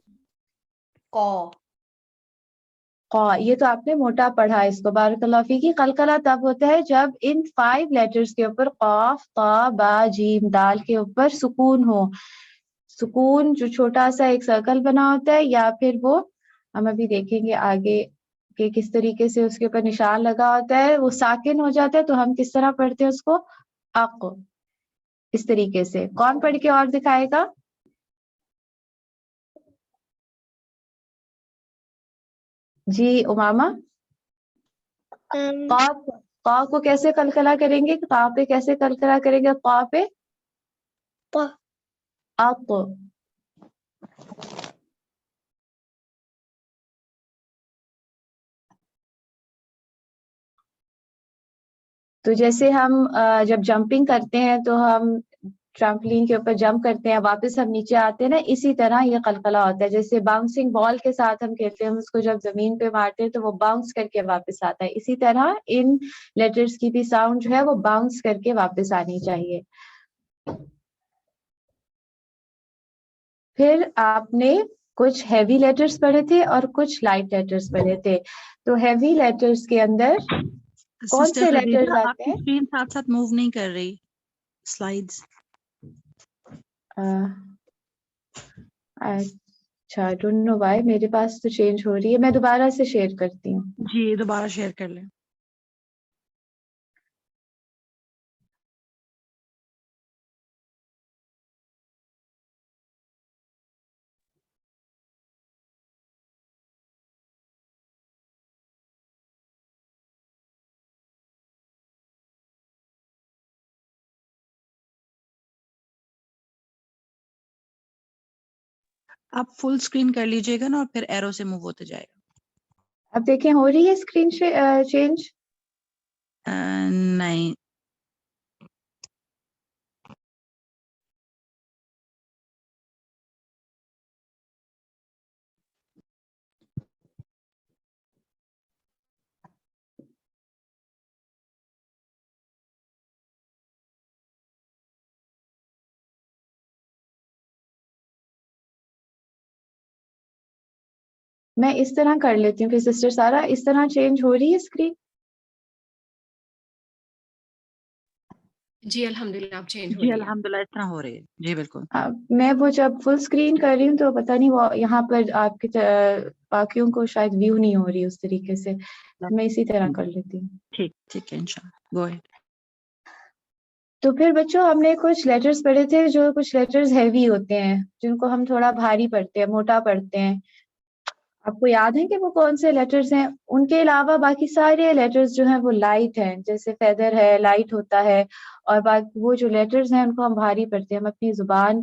قا. یہ تو آپ نے موٹا پڑھا اس کو. بارک اللہ فیک. قلقلہ تب ہوتا ہے جب ان 5 لیٹرز کے اوپر قاف طا با جیم دال کے اوپر سکون ہو. سکون جو چھوٹا سا ایک سرکل بنا ہوتا ہے یا پھر وہ ہم ابھی دیکھیں گے آگے کہ کس طریقے سے اس کے اوپر نشان لگا ہوتا ہے, وہ ساکن ہو جاتا ہے تو ہم کس طرح پڑھتے ہیں اس کو؟ اق. اس طریقے سے. کون پڑھ کے اور دکھائے گا؟ جی امامہ. قا کو کیسے قلقلہ کریں گے؟ قا پہ کیسے قلقلہ کریں گے؟ قا پہ اق. تو جیسے ہم جب جمپنگ کرتے ہیں تو ہم ٹرمپلین کے اوپر جمپ کرتے ہیں واپس ہم نیچے آتے ہیں نا, اسی طرح یہ قلقلہ ہوتا ہے. جیسے باؤنسنگ بال کے ساتھ ہم کھیلتے ہیں, ہم اس کو جب زمین پہ مارتے ہیں تو وہ باؤنس کر کے واپس آتا ہے. اسی طرح ان لیٹرز کی بھی ساؤنڈ جو ہے وہ باؤنس کر کے واپس آنی چاہیے. پھر آپ نے کچھ ہیوی لیٹرز پڑھے تھے اور کچھ لائٹ لیٹرز پڑھے تھے. تو ہیوی لیٹرز کے اندر کون سسٹر سے لیٹرز خدیجہ آپ آتے کی ہیں؟ اسکرین ساتھ ساتھ موو نہیں کر رہی سلائیڈز. اچھا ڈونٹ نو وائی, میرے پاس تو چینج ہو رہی ہے. میں دوبارہ سے شیئر کرتی ہوں. جی دوبارہ شیئر کر لیں. آپ فل اسکرین کر لیجئے گا نا اور پھر ایرو سے موو ہوتے جائے گا. اب دیکھیں ہو رہی ہے اسکرین چینج؟ نہیں میں اس طرح کر لیتی ہوں. پھر سسٹر سارا اس طرح چینج ہو رہی ہے اسکرین؟ جی الحمدللہ آپ چینج ہو جی رہی ہے. الحمدللہ اس طرح ہو رہی ہے. جی بالکل. میں وہ جب فل اسکرین کر رہی ہوں تو پتہ نہیں وہ یہاں پر آپ کے باقیوں کو شاید ویو نہیں ہو رہی اس طریقے سے. میں اسی طرح کر لیتی ہوں. ٹھیک ہے انشاءاللہ. Go ahead. تو پھر بچوں ہم نے کچھ لیٹرز پڑھے تھے جو کچھ لیٹرز ہیوی ہوتے ہیں, جن کو ہم تھوڑا بھاری پڑھتے ہیں, موٹا پڑھتے ہیں. آپ کو یاد ہے کہ وہ کون سے لیٹرز ہیں؟ ان کے علاوہ باقی سارے لیٹرز جو ہیں وہ لائٹ ہیں, جیسے فیدر ہے لائٹ ہوتا ہے, اور وہ جو لیٹرز ہیں ان کو ہم بھاری پڑھتے ہیں. ہم اپنی زبان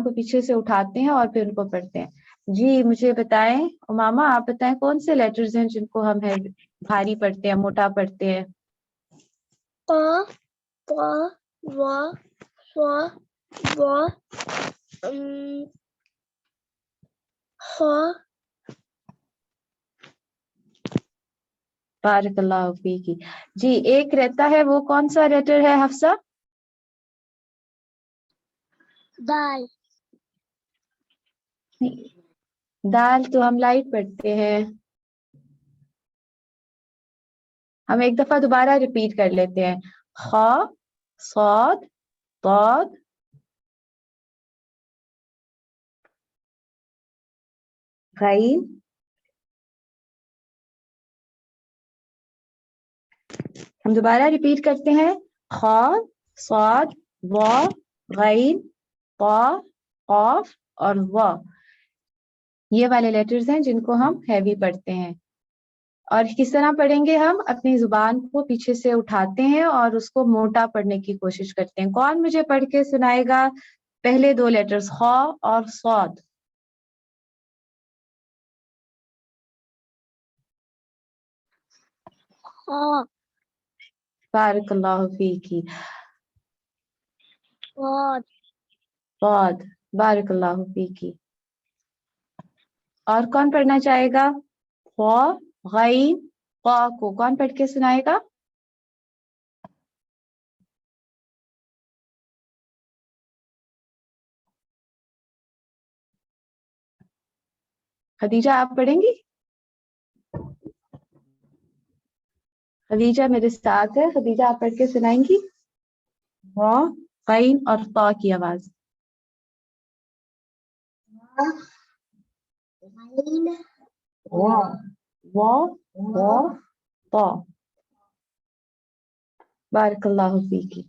کو پیچھے سے اٹھاتے ہیں اور پھر ان کو پڑھتے ہیں. جی مجھے بتائیں امامہ, آپ بتائیں کون سے لیٹرز ہیں جن کو ہم بھاری پڑھتے ہیں, موٹا پڑھتے ہیں؟ قاف طا وا صا وا خا. بارک اللہ فیکی. جی ایک رہتا ہے, وہ کون سا لیٹر ہے حفصہ؟ دال. دال تو ہم لائٹ پڑھتے ہیں. ہم ایک دفعہ دوبارہ ریپیٹ کر لیتے ہیں. خا صاد ضاد غین ہم دوبارہ ریپیٹ کرتے ہیں. خا، صاد، وا، غین، طا، قاف اور وا. یہ والے لیٹرز ہیں جن کو ہم ہیوی پڑھتے ہیں. اور کس طرح پڑھیں گے؟ ہم اپنی زبان کو پیچھے سے اٹھاتے ہیں اور اس کو موٹا پڑھنے کی کوشش کرتے ہیں. کون مجھے پڑھ کے سنائے گا پہلے دو لیٹرز خا اور صاد؟ خا، بارک اللہ فیکی. صاد، صاد، بارک اللہ فیکی. اور کون پڑھنا چاہے گا؟ خا، غین، قا کو کون پڑھ کے سنائے گا؟ خدیجہ آپ پڑھیں گی؟ خدیجہ میرے ساتھ ہے. خدیجہ آپ پڑھ کے سنائیں گی؟ وا، غین اور طا کی آواز. وا، وا، وا، طا. بارک اللہ فیکی.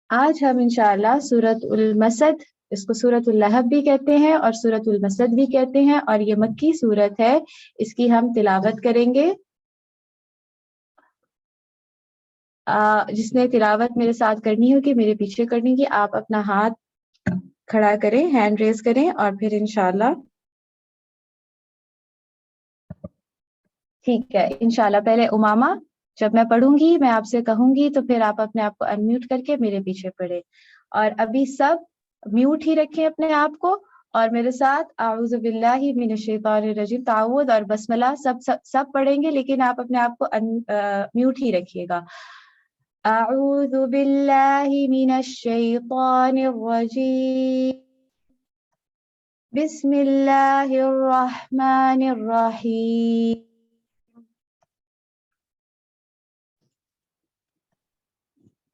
آج ہم انشاءاللہ سورۃ المسد، اس کو سورۃ اللہب بھی کہتے ہیں اور سورۃ المسد بھی کہتے ہیں، اور یہ مکی سورت ہے. اس کی ہم تلاوت کریں گے. جس نے تلاوت میرے ساتھ کرنی ہوگی میرے پیچھے کرنی ہوگی. آپ اپنا ہاتھ کھڑا کریں، ہینڈ ریز کریں اور پھر انشاءاللہ ٹھیک ہے. انشاءاللہ پہلے امامہ، جب میں پڑھوں گی میں آپ سے کہوں گی تو پھر آپ اپنے آپ کو انمیوٹ کر کے میرے پیچھے پڑھیں. اور ابھی سب میوٹ ہی رکھیں اپنے آپ کو، اور میرے ساتھ اعوذ باللہ من الشیطان الرجیم تعوذ اور بسم اللہ سب پڑھیں گے، لیکن آپ اپنے آپ کو میوٹ ہی رکھیے گا. اعوذ باللہ من الشیطان الرجیم بسم اللہ الرحمن الرحیم.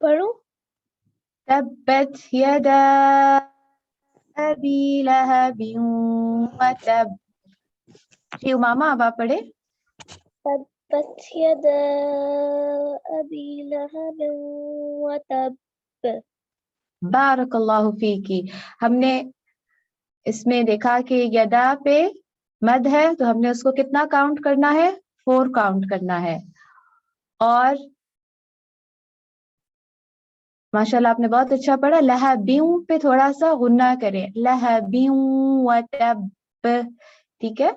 پڑھو. تبت یدا ابی لہب وتب. جی امامہ اب آپ پڑھیں. تبت یدا ابی لہب وتب. بارک اللہ فیکی. ہم نے اس میں دیکھا کہ یدا پہ مد ہے تو ہم نے اس کو کتنا کاؤنٹ کرنا ہے؟ 4 کاؤنٹ کرنا ہے. اور ماشاءاللہ آپ نے بہت اچھا پڑھا. لہبیوں پہ تھوڑا سا غنہ کریں، لہبیوں وتب. ٹھیک ہے.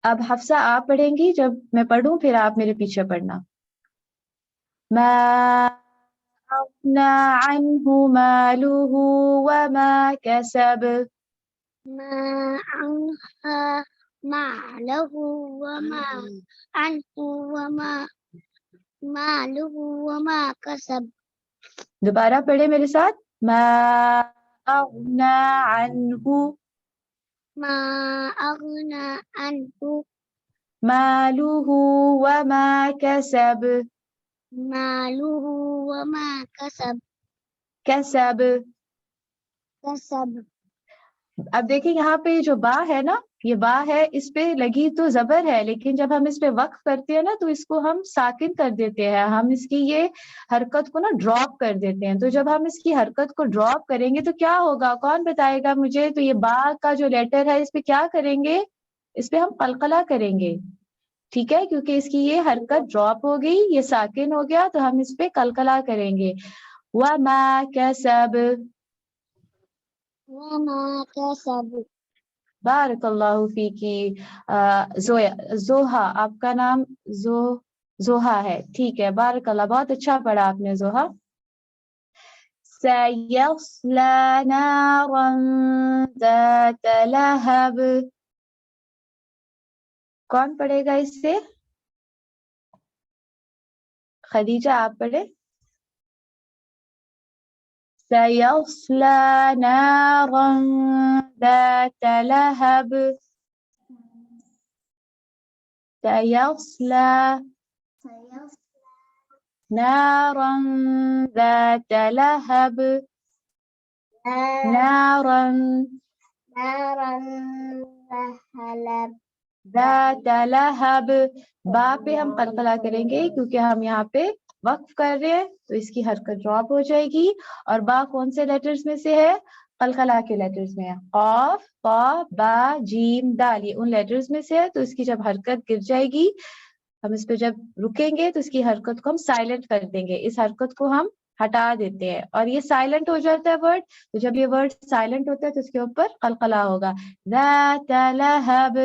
اب حفصہ آپ پڑھیں گی، جب میں پڑھوں پھر آپ میرے پیچھے پڑھنا. ما اغنى عنه ماله وما كسب. ما عنها ماله وما عنه وما ماله وما كسب. دوبارہ پڑھے میرے ساتھ. ما اغنى عنه ما أغنى عنه ماله وما كسب. ماله وما كسب. كسب. كسب. اب دیکھیں یہاں پہ جو با ہے نا، یہ با ہے، اس پہ لگی تو زبر ہے، لیکن جب ہم اس پہ وقف کرتے ہیں نا تو اس کو ہم ساکن کر دیتے ہیں. ہم اس کی یہ حرکت کو نا ڈراپ کر دیتے ہیں. تو جب ہم اس کی حرکت کو ڈراپ کریں گے تو کیا ہوگا؟ کون بتائے گا مجھے؟ تو یہ با کا جو لیٹر ہے اس پہ کیا کریں گے؟ اس پہ ہم قلقلہ کریں گے. ٹھیک ہے، کیونکہ اس کی یہ حرکت ڈراپ ہو گئی، یہ ساکن ہو گیا، تو ہم اس پہ قلقلہ کریں گے. وما کسب. وما كسب. بارک اللہ فیکی. زوہا، آپ کا نام زوہا ہے. ٹھیک ہے، بارک اللہ، بہت اچھا پڑھا آپ نے زوہا. سیصلی نارا ذات لہب. کون پڑھے گا اس سے؟ خدیجہ آپ پڑھے. سیصلی نارا ذات لہب. سيصلى نارا ذات لهب. نارا نارا لهب. ذات لہب، با پہ ہم قلقلہ کریں گے کیونکہ ہم یہاں پہ وقف کر رہے ہیں تو اس کی حرکت ڈراپ ہو جائے گی. اور با کون سے لیٹرز میں سے ہے؟ قلقلہ کے لیٹرز میں ہے. قاف، طا، با، جیم، دال یہ ان لیٹرز میں سے ہے تو اس کی جب حرکت گر جائے گی ہم اس پہ جب رکیں گے تو اس کی حرکت کو ہم سائلنٹ کر دیں گے. اس حرکت کو ہم ہٹا دیتے ہیں اور یہ سائلنٹ ہو جاتا ہے ورڈ. تو جب یہ ورڈ سائلنٹ ہوتا ہے تو اس کے اوپر قلقلہ ہوگا. ذات لہب.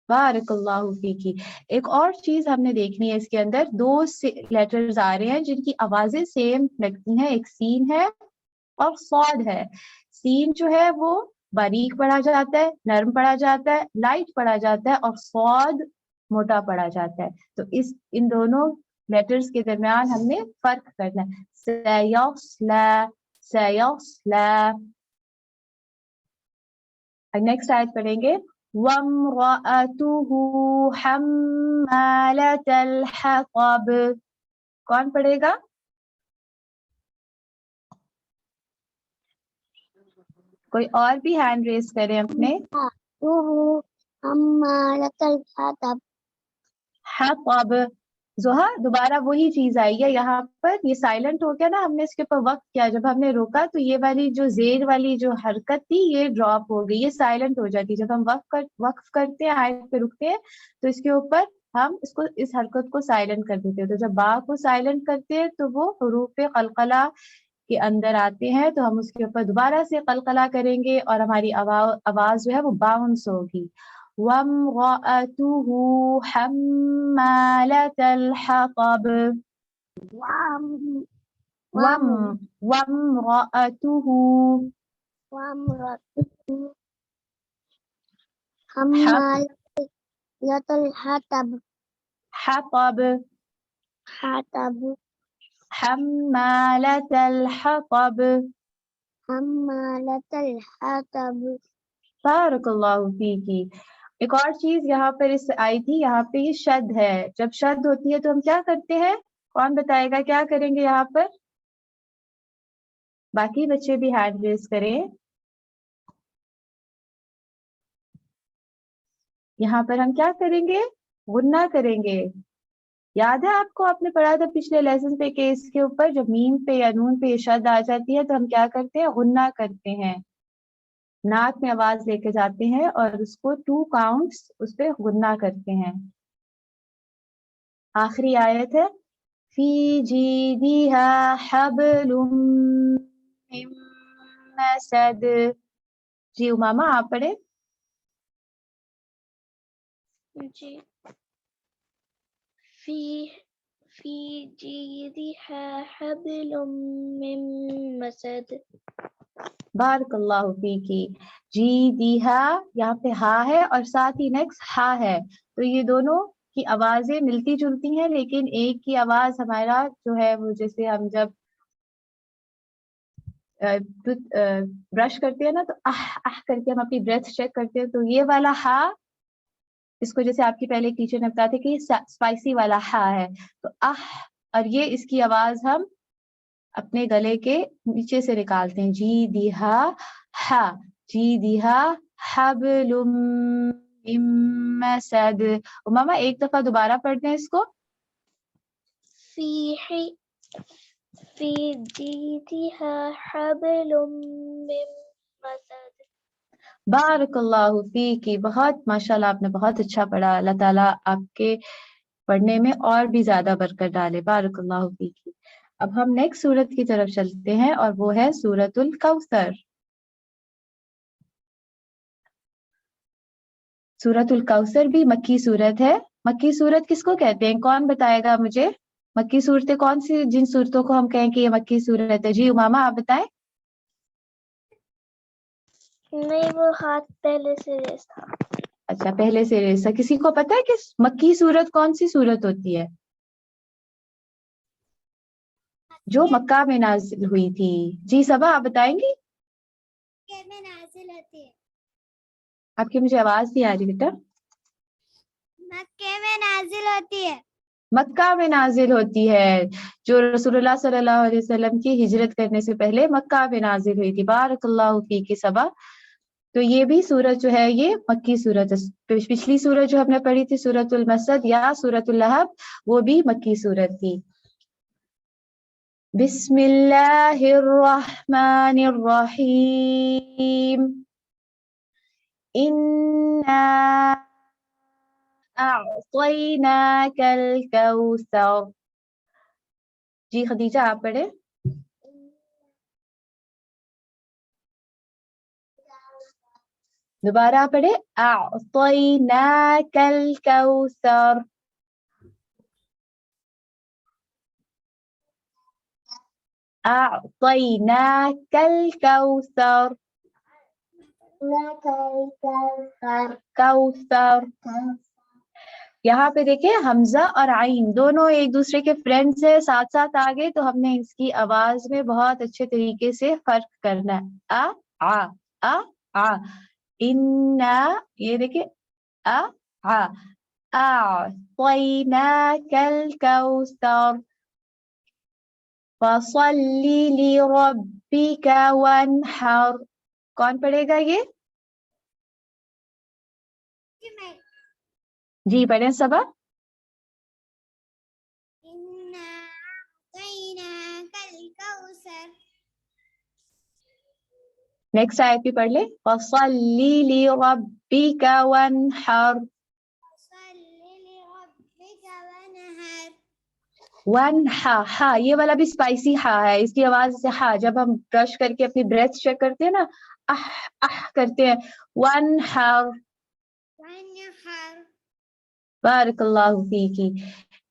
بارک اللہ فیکی. ایک اور چیز ہم نے دیکھنی ہے اس کے اندر، دو لیٹرز آ رہے ہیں جن کی آوازیں سیم لگتی ہیں. ایک سین ہے اور صاد ہے. سین جو ہے وہ باریک پڑھا جاتا ہے، نرم پڑھا جاتا ہے، لائٹ پڑھا جاتا ہے، اور صاد موٹا پڑھا جاتا ہے. تو ان دونوں لیٹرز کے درمیان ہم نے فرق کرنا ہے. سیصلا، سیصلا. نیکسٹ آیت پڑھیں گے. وَامْرَأَتُهُ حَمَّالَةَ الْحَطَبِ. کون پڑھے گا؟ کوئی اور بھی ہینڈ ریز کریں اپنے. حطب. زہا دوبارہ وہی چیز آئی ہے یہاں پر. یہ سائلنٹ ہو گیا نا، ہم نے اس کے اوپر وقت کیا، جب ہم نے روکا تو یہ والی جو زیر والی جو حرکت تھی یہ ڈراپ ہو گئی، یہ سائلنٹ ہو جاتی. جب ہم وقف کرتے ہیں، آیت پہ رکتے ہیں تو اس کے اوپر ہم اس حرکت کو سائلنٹ کر دیتے ہیں. تو جب با کو سائلنٹ کرتے ہیں تو وہ حروف قلقلہ کے اندر آتے ہیں تو ہم اس کے اوپر دوبارہ سے قلقلہ کریں گے اور ہماری آواز جو ہے وہ باؤنس ہوگی. وَامْرَأَتُهُ حَمَّالَةَ الْحَطَبِ. وَامْرَأَتُهُ حمالة الحطب. حطب. حمالة الحطب. حمالة الحطب. بارک اللہ فیکی. ایک اور چیز یہاں پر اس آئی تھی، یہاں پہ یہ شد ہے. جب شد ہوتی ہے تو ہم کیا کرتے ہیں؟ کون بتائے گا کیا کریں گے یہاں پر؟ باقی بچے بھی ہینڈ ریز کریں. یہاں پر ہم کیا کریں گے؟ غنہ کریں گے. یاد ہے آپ کو، آپ نے پڑھا تھا پچھلے لیسن پہ کہ اس کے اوپر جب میم پہ یا نون پہ یہ شد آ جاتی ہے تو ہم کیا کرتے ہیں؟ غنہ کرتے ہیں. ناک میں آواز لے کے جاتے ہیں اور اس کو 2 کاؤنٹس اس پہ غنہ کرتے ہیں. آخری آیت ہے فی جیدہا حبل من مسد. جی امامہ آپ پڑھیں. جی. فی جیدها حبل من مسد. بارک اللہ فیکی. جی دیہا یہاں پہ ہا ہے اور ساتھ ہی نیکسٹ ہا ہے، تو یہ دونوں کی آوازیں ملتی جلتی ہیں لیکن ایک کی آواز ہمارا جو ہے وہ جیسے ہم جب برش کرتے ہیں نا تو کر کے ہم اپنی بریتھ چیک کرتے ہیں، تو یہ والا ہا اس کو جیسے آپ کی پہلے ٹیچر نے بتایا تھا کہ یہ اسپائسی والا ہا ہے، تو اور یہ اس کی آواز ہم اپنے گلے کے نیچے سے نکالتے ہیں. جی دیہا ہا، جی دیہا حبل من مسد. ماما ایک دفعہ دوبارہ پڑھتے ہیں اس کو. فی جیدها حبل من مسد. بارک اللہ فیکی. بہت ماشاءاللہ آپ نے بہت اچھا پڑھا. اللہ تعالیٰ آپ کے پڑھنے میں اور بھی زیادہ برکت ڈالے. بارک اللہ فیکی. اب ہم نیکسٹ سورت کی طرف چلتے ہیں اور وہ ہے سورت الکوثر. سورت الکوثر بھی مکی سورت ہے. مکی سورت کس کو کہتے ہیں؟ کون بتائے گا مجھے؟ مکی صورتیں کون سی جن صورتوں کو ہم کہیں کہ یہ مکی صورت ہے؟ جی امامہ آپ بتائیں. نہیں وہ ہاتھ پہلے سے ریس تھا. اچھا پہلے سے ریسا. کسی کو پتا ہے کہ مکی صورت کون سی صورت ہوتی ہے جو مکہ میں نازل ہوئی تھی؟ جی صبا آپ بتائیں گی. میں نازل ہوتی ہے. آپ کی مجھے آواز نہیں آ رہی بیٹا. مکے میں نازل ہوتی ہے. مکہ میں نازل ہوتی ہے، جو رسول اللہ صلی اللہ علیہ وسلم کی ہجرت کرنے سے پہلے مکہ میں نازل ہوئی تھی. بارک اللہ فیکی صبا. تو یہ بھی سورت جو ہے یہ مکی سورت ہے. پچھلی سورت جو ہم نے پڑھی تھی سورت المسد یا سورت اللہب وہ بھی مکی سورت تھی. بسم اللہ الرحمن الرحیم. انا اعطیناک الکوثر. جی خدیجہ آپ پڑھیں. دوبارہ پڑھے. اعطیناک الکوثر. اعطیناک الکوثر. کوثر. یہاں پہ دیکھیں حمزہ اور عین دونوں ایک دوسرے کے فرینڈز ہیں, ساتھ ساتھ آگے, تو ہم نے اس کی آواز میں بہت اچھے طریقے سے فرق کرنا ہے. آ انا, یہ دیکھیں اعطیناک الکوثر فصل لربک وانحر. کون پڑھے گا یہ؟ جی پڑھیں صبا. نیکسٹ آیت بھی پڑھ لے. فصل لربک وانحر. وانحر, ہا یہ والا بھی اسپائسی ہا ہے, اس کی آواز سے ہا, جب ہم برش کر کے اپنی بریتھ چیک کرتے ہیں نا, کرتے ہیں. وانحر. بارک اللہ فیکی.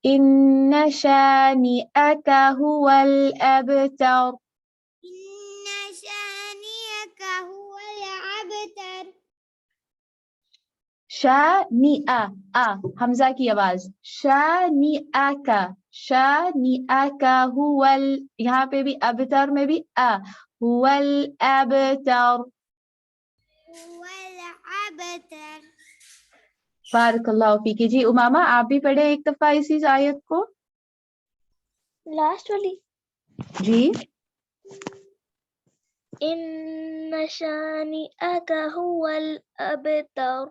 ان شانئک هو الابتر. شانئ, حمزہ کی آواز. شانئک, شانئک هو یہاں پہ بھی ابتر میں بھی هو الابتر. بارک اللہ فیکی. جی امامہ آپ بھی پڑھیں ایک دفعہ اسی آیت کو. لاسٹ والی. جی. ان شانئک هو الابتر.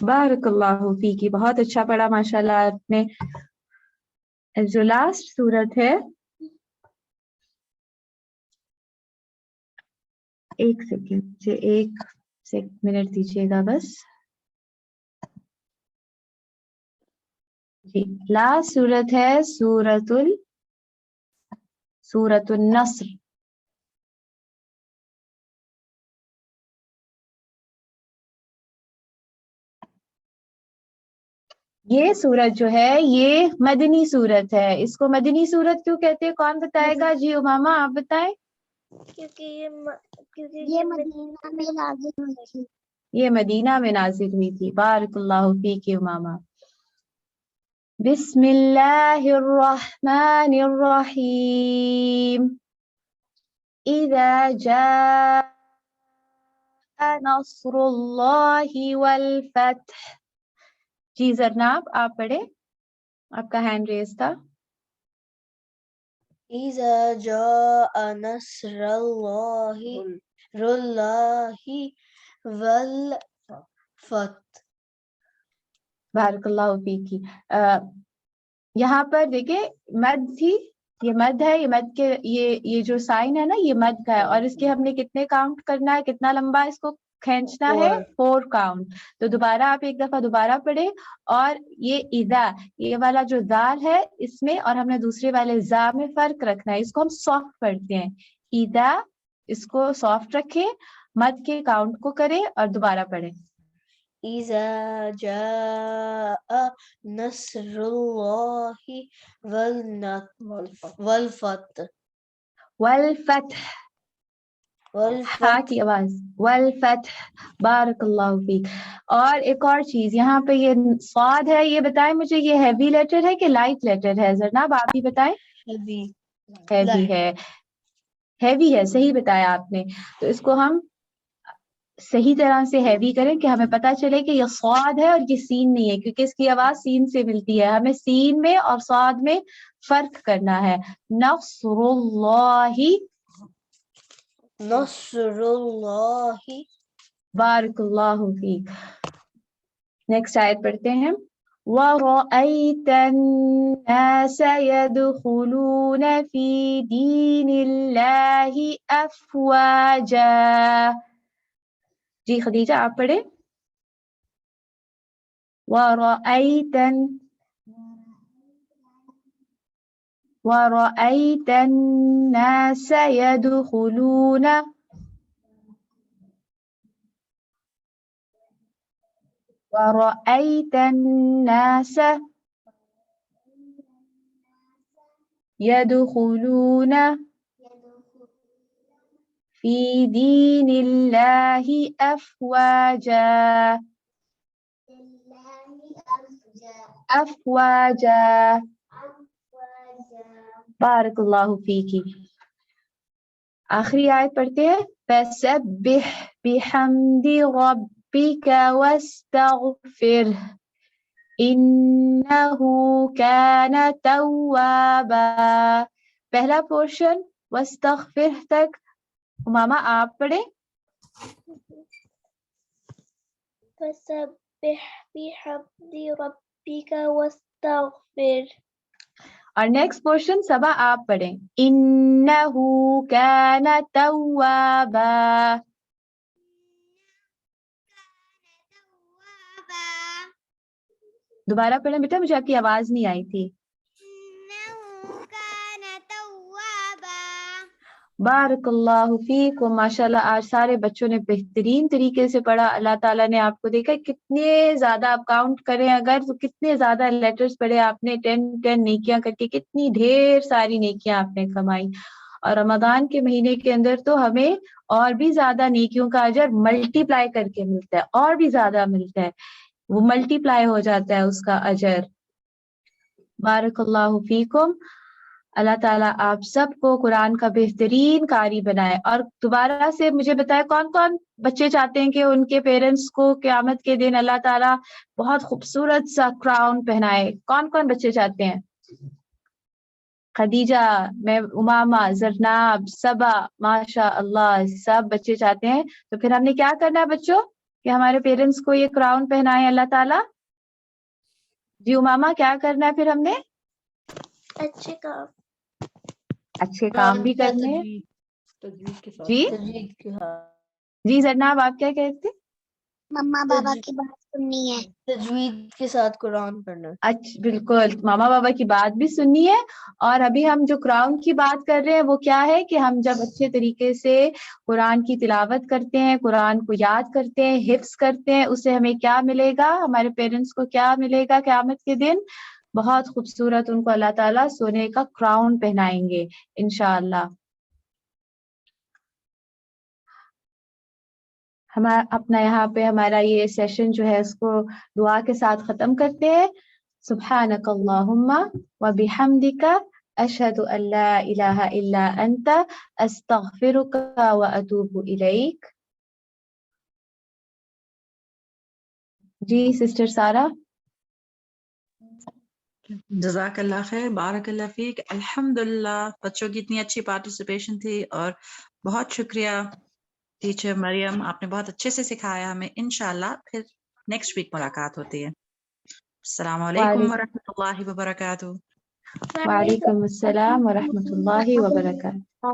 بارک اللہ فیکی, بہت اچھا پڑھا ماشاء اللہ آپ نے. جو لاسٹ سورت ہے, ایک سیکنڈ مجھے ایک منٹ دیجیے گا بس. جی لاسٹ سورت ہے سورت النصر. یہ سورت جو ہے یہ مدنی سورت ہے. اس کو مدنی سورت کیوں کہتے ہیں, کون بتائے گا؟ جی امامہ آپ بتائیں. کیونکہ یہ مدینہ میں نازل ہوئی تھی. یہ مدینہ میں نازل ہوئی تھی. بارک اللہ فیک امامہ. بسم اللہ الرحمن الرحیم. اذا جاء نصر اللہ والفتح. جی زرناب آپ پڑھیں, آپ کا ہینڈ ریز تھا. اذا جاء نصر اللہ والفتح. بارک اللہ فیکی. یہاں پر دیکھیں مد تھی, یہ مد ہے, یہ مد کے یہ جو سائن ہے نا یہ مد کا ہے, اور اس کے ہم نے کتنے کاؤنٹ کرنا ہے, کتنا لمبا اس کو کھینچنا ہے, 4 کاؤنٹ. تو دوبارہ آپ ایک دفعہ دوبارہ پڑھیں. اور یہ اذا, یہ والا جو دال ہے اس میں, اور ہم نے دوسرے والے زا میں فرق رکھنا ہے. اس کو ہم سافٹ پڑھتے ہیں. اذا, اس کو سافٹ رکھیں, مد کے کاؤنٹ کو کریں اور دوبارہ پڑھیں. اذا جاء نصر اللہ والفتح. والفتح, ہا کی آواز, والفتح. بارک اللہ فیک. اور ایک اور چیز یہاں پہ یہ صاد ہے, یہ بتائیں مجھے یہ ہیوی لیٹر ہے کہ لائٹ لیٹر ہے؟ زرناب آپ ہی بتائیں. ہیوی ہے, ہیوی ہے, صحیح بتایا آپ نے. تو اس کو ہم صحیح طرح سے ہیوی کریں کہ ہمیں پتا چلے کہ یہ صاد ہے اور یہ سین نہیں ہے, کیونکہ اس کی آواز سین سے ملتی ہے. ہمیں سین میں اور صاد میں فرق کرنا ہے. نصر اللہ. نصر اللہ. بارک اللہ فیک. نیکسٹ آیت پڑھتے ہیں. وَرَأَيْتَ النَّاسَ يَدْخُلُونَ فِي دِينِ اللَّهِ أَفْوَاجًا. جی خدیجہ آپ پڑھیں. وَرَأَيْتَ النَّاسَ يَدْخُلُونَ وَرَأَيْتَ النَّاسَ يَدْخُلُونَ فِي دِينِ اللَّهِ أَفْوَاجًا. أفواجا. بارک اللہ فیکی. آخری آیت پڑھتے ہیں. فَسَبِّحْ بِحَمْدِ رَبِّكَ وَاسْتَغْفِرْهُ إِنَّهُ كَانَ تَوَّابًا. پہلا پورشن وَاسْتَغْفِرْ تک ماما آپ پڑھیں. فسبح بحمد ربك واستغفر. اور نیکسٹ پورشن صبا آپ پڑھیں. انہو کان توابا. دوبارہ پڑھیں بیٹا, مجھے آپ کی آواز نہیں آئی تھی. بارک اللہ فیکم. ماشاء اللہ آج سارے بچوں نے بہترین طریقے سے پڑھا. اللہ تعالیٰ نے آپ کو دیکھا کتنے زیادہ, آپ کاؤنٹ کریں اگر تو کتنے زیادہ لیٹرز پڑھے آپ نے. 10 نیکیاں کر کے کتنی ڈھیر ساری نیکیاں آپ نے کمائی. اور رمضان کے مہینے کے اندر تو ہمیں اور بھی زیادہ نیکیوں کا اجر ملٹی پلائی کر کے ملتا ہے, اور بھی زیادہ ملتا ہے, وہ ملٹی پلائی ہو جاتا ہے اس کا اجر. بارک اللہ فیکم. اللہ تعالیٰ آپ سب کو قرآن کا بہترین قاری بنائے. اور دوبارہ سے مجھے بتائے کون کون بچے چاہتے ہیں کہ ان کے پیرنٹس کو قیامت کے دن اللہ تعالیٰ بہت خوبصورت سا کراؤن پہنائے. کون کون بچے چاہتے ہیں؟ خدیجہ, میں, امامہ, زرناب, صبا, ماشاء اللہ سب بچے چاہتے ہیں. تو پھر ہم نے کیا کرنا ہے بچوں کہ ہمارے پیرنٹس کو یہ کراؤن پہنائے اللہ تعالیٰ. جی امامہ کیا کرنا ہے پھر ہم نے؟ اچھے کام. اچھے کام بھی کرنے ہیں. تجوید کے ساتھ. جی تجوید کے ساتھ. جی زرناب آپ کیا کہتے ہیں؟ مما بابا کی بات سننی ہے. تجوید کے ساتھ قرآن پڑھنا. اچھا بالکل, ماما بابا کی بات بھی سننی ہے. اور ابھی ہم جو کراؤن کی بات کر رہے ہیں وہ کیا ہے کہ ہم جب اچھے طریقے سے قرآن کی تلاوت کرتے ہیں, قرآن کو یاد کرتے ہیں, حفظ کرتے ہیں, اسے ہمیں کیا ملے گا, ہمارے پیرنٹس کو کیا ملے گا قیامت کے دن؟ بہت خوبصورت ان کو اللہ تعالیٰ سونے کا کراؤن پہنائیں گے انشاءاللہ. ہمارا اپنا یہاں پہ ہمارا یہ سیشن جو ہے اس کو دعا کے ساتھ ختم کرتے ہیں. سبحانک اللہم وبحمدک اشہد ان لا الہ الا انت استغفرک واتوب الیک. جی سسٹر سارہ. جزاک اللہ خیر, بارک اللہ فیک. الحمدللہ بچوں کی اتنی اچھی پارٹیسپیشن تھی, اور بہت شکریہ ٹیچر مریم, آپ نے بہت اچھے سے سکھایا ہمیں. انشاءاللہ پھر نیکسٹ ویک ملاقات ہوتی ہے. السلام علیکم ورحمۃ اللہ وبرکاتہ. وعلیکم السلام ورحمۃ اللہ وبرکاتہ.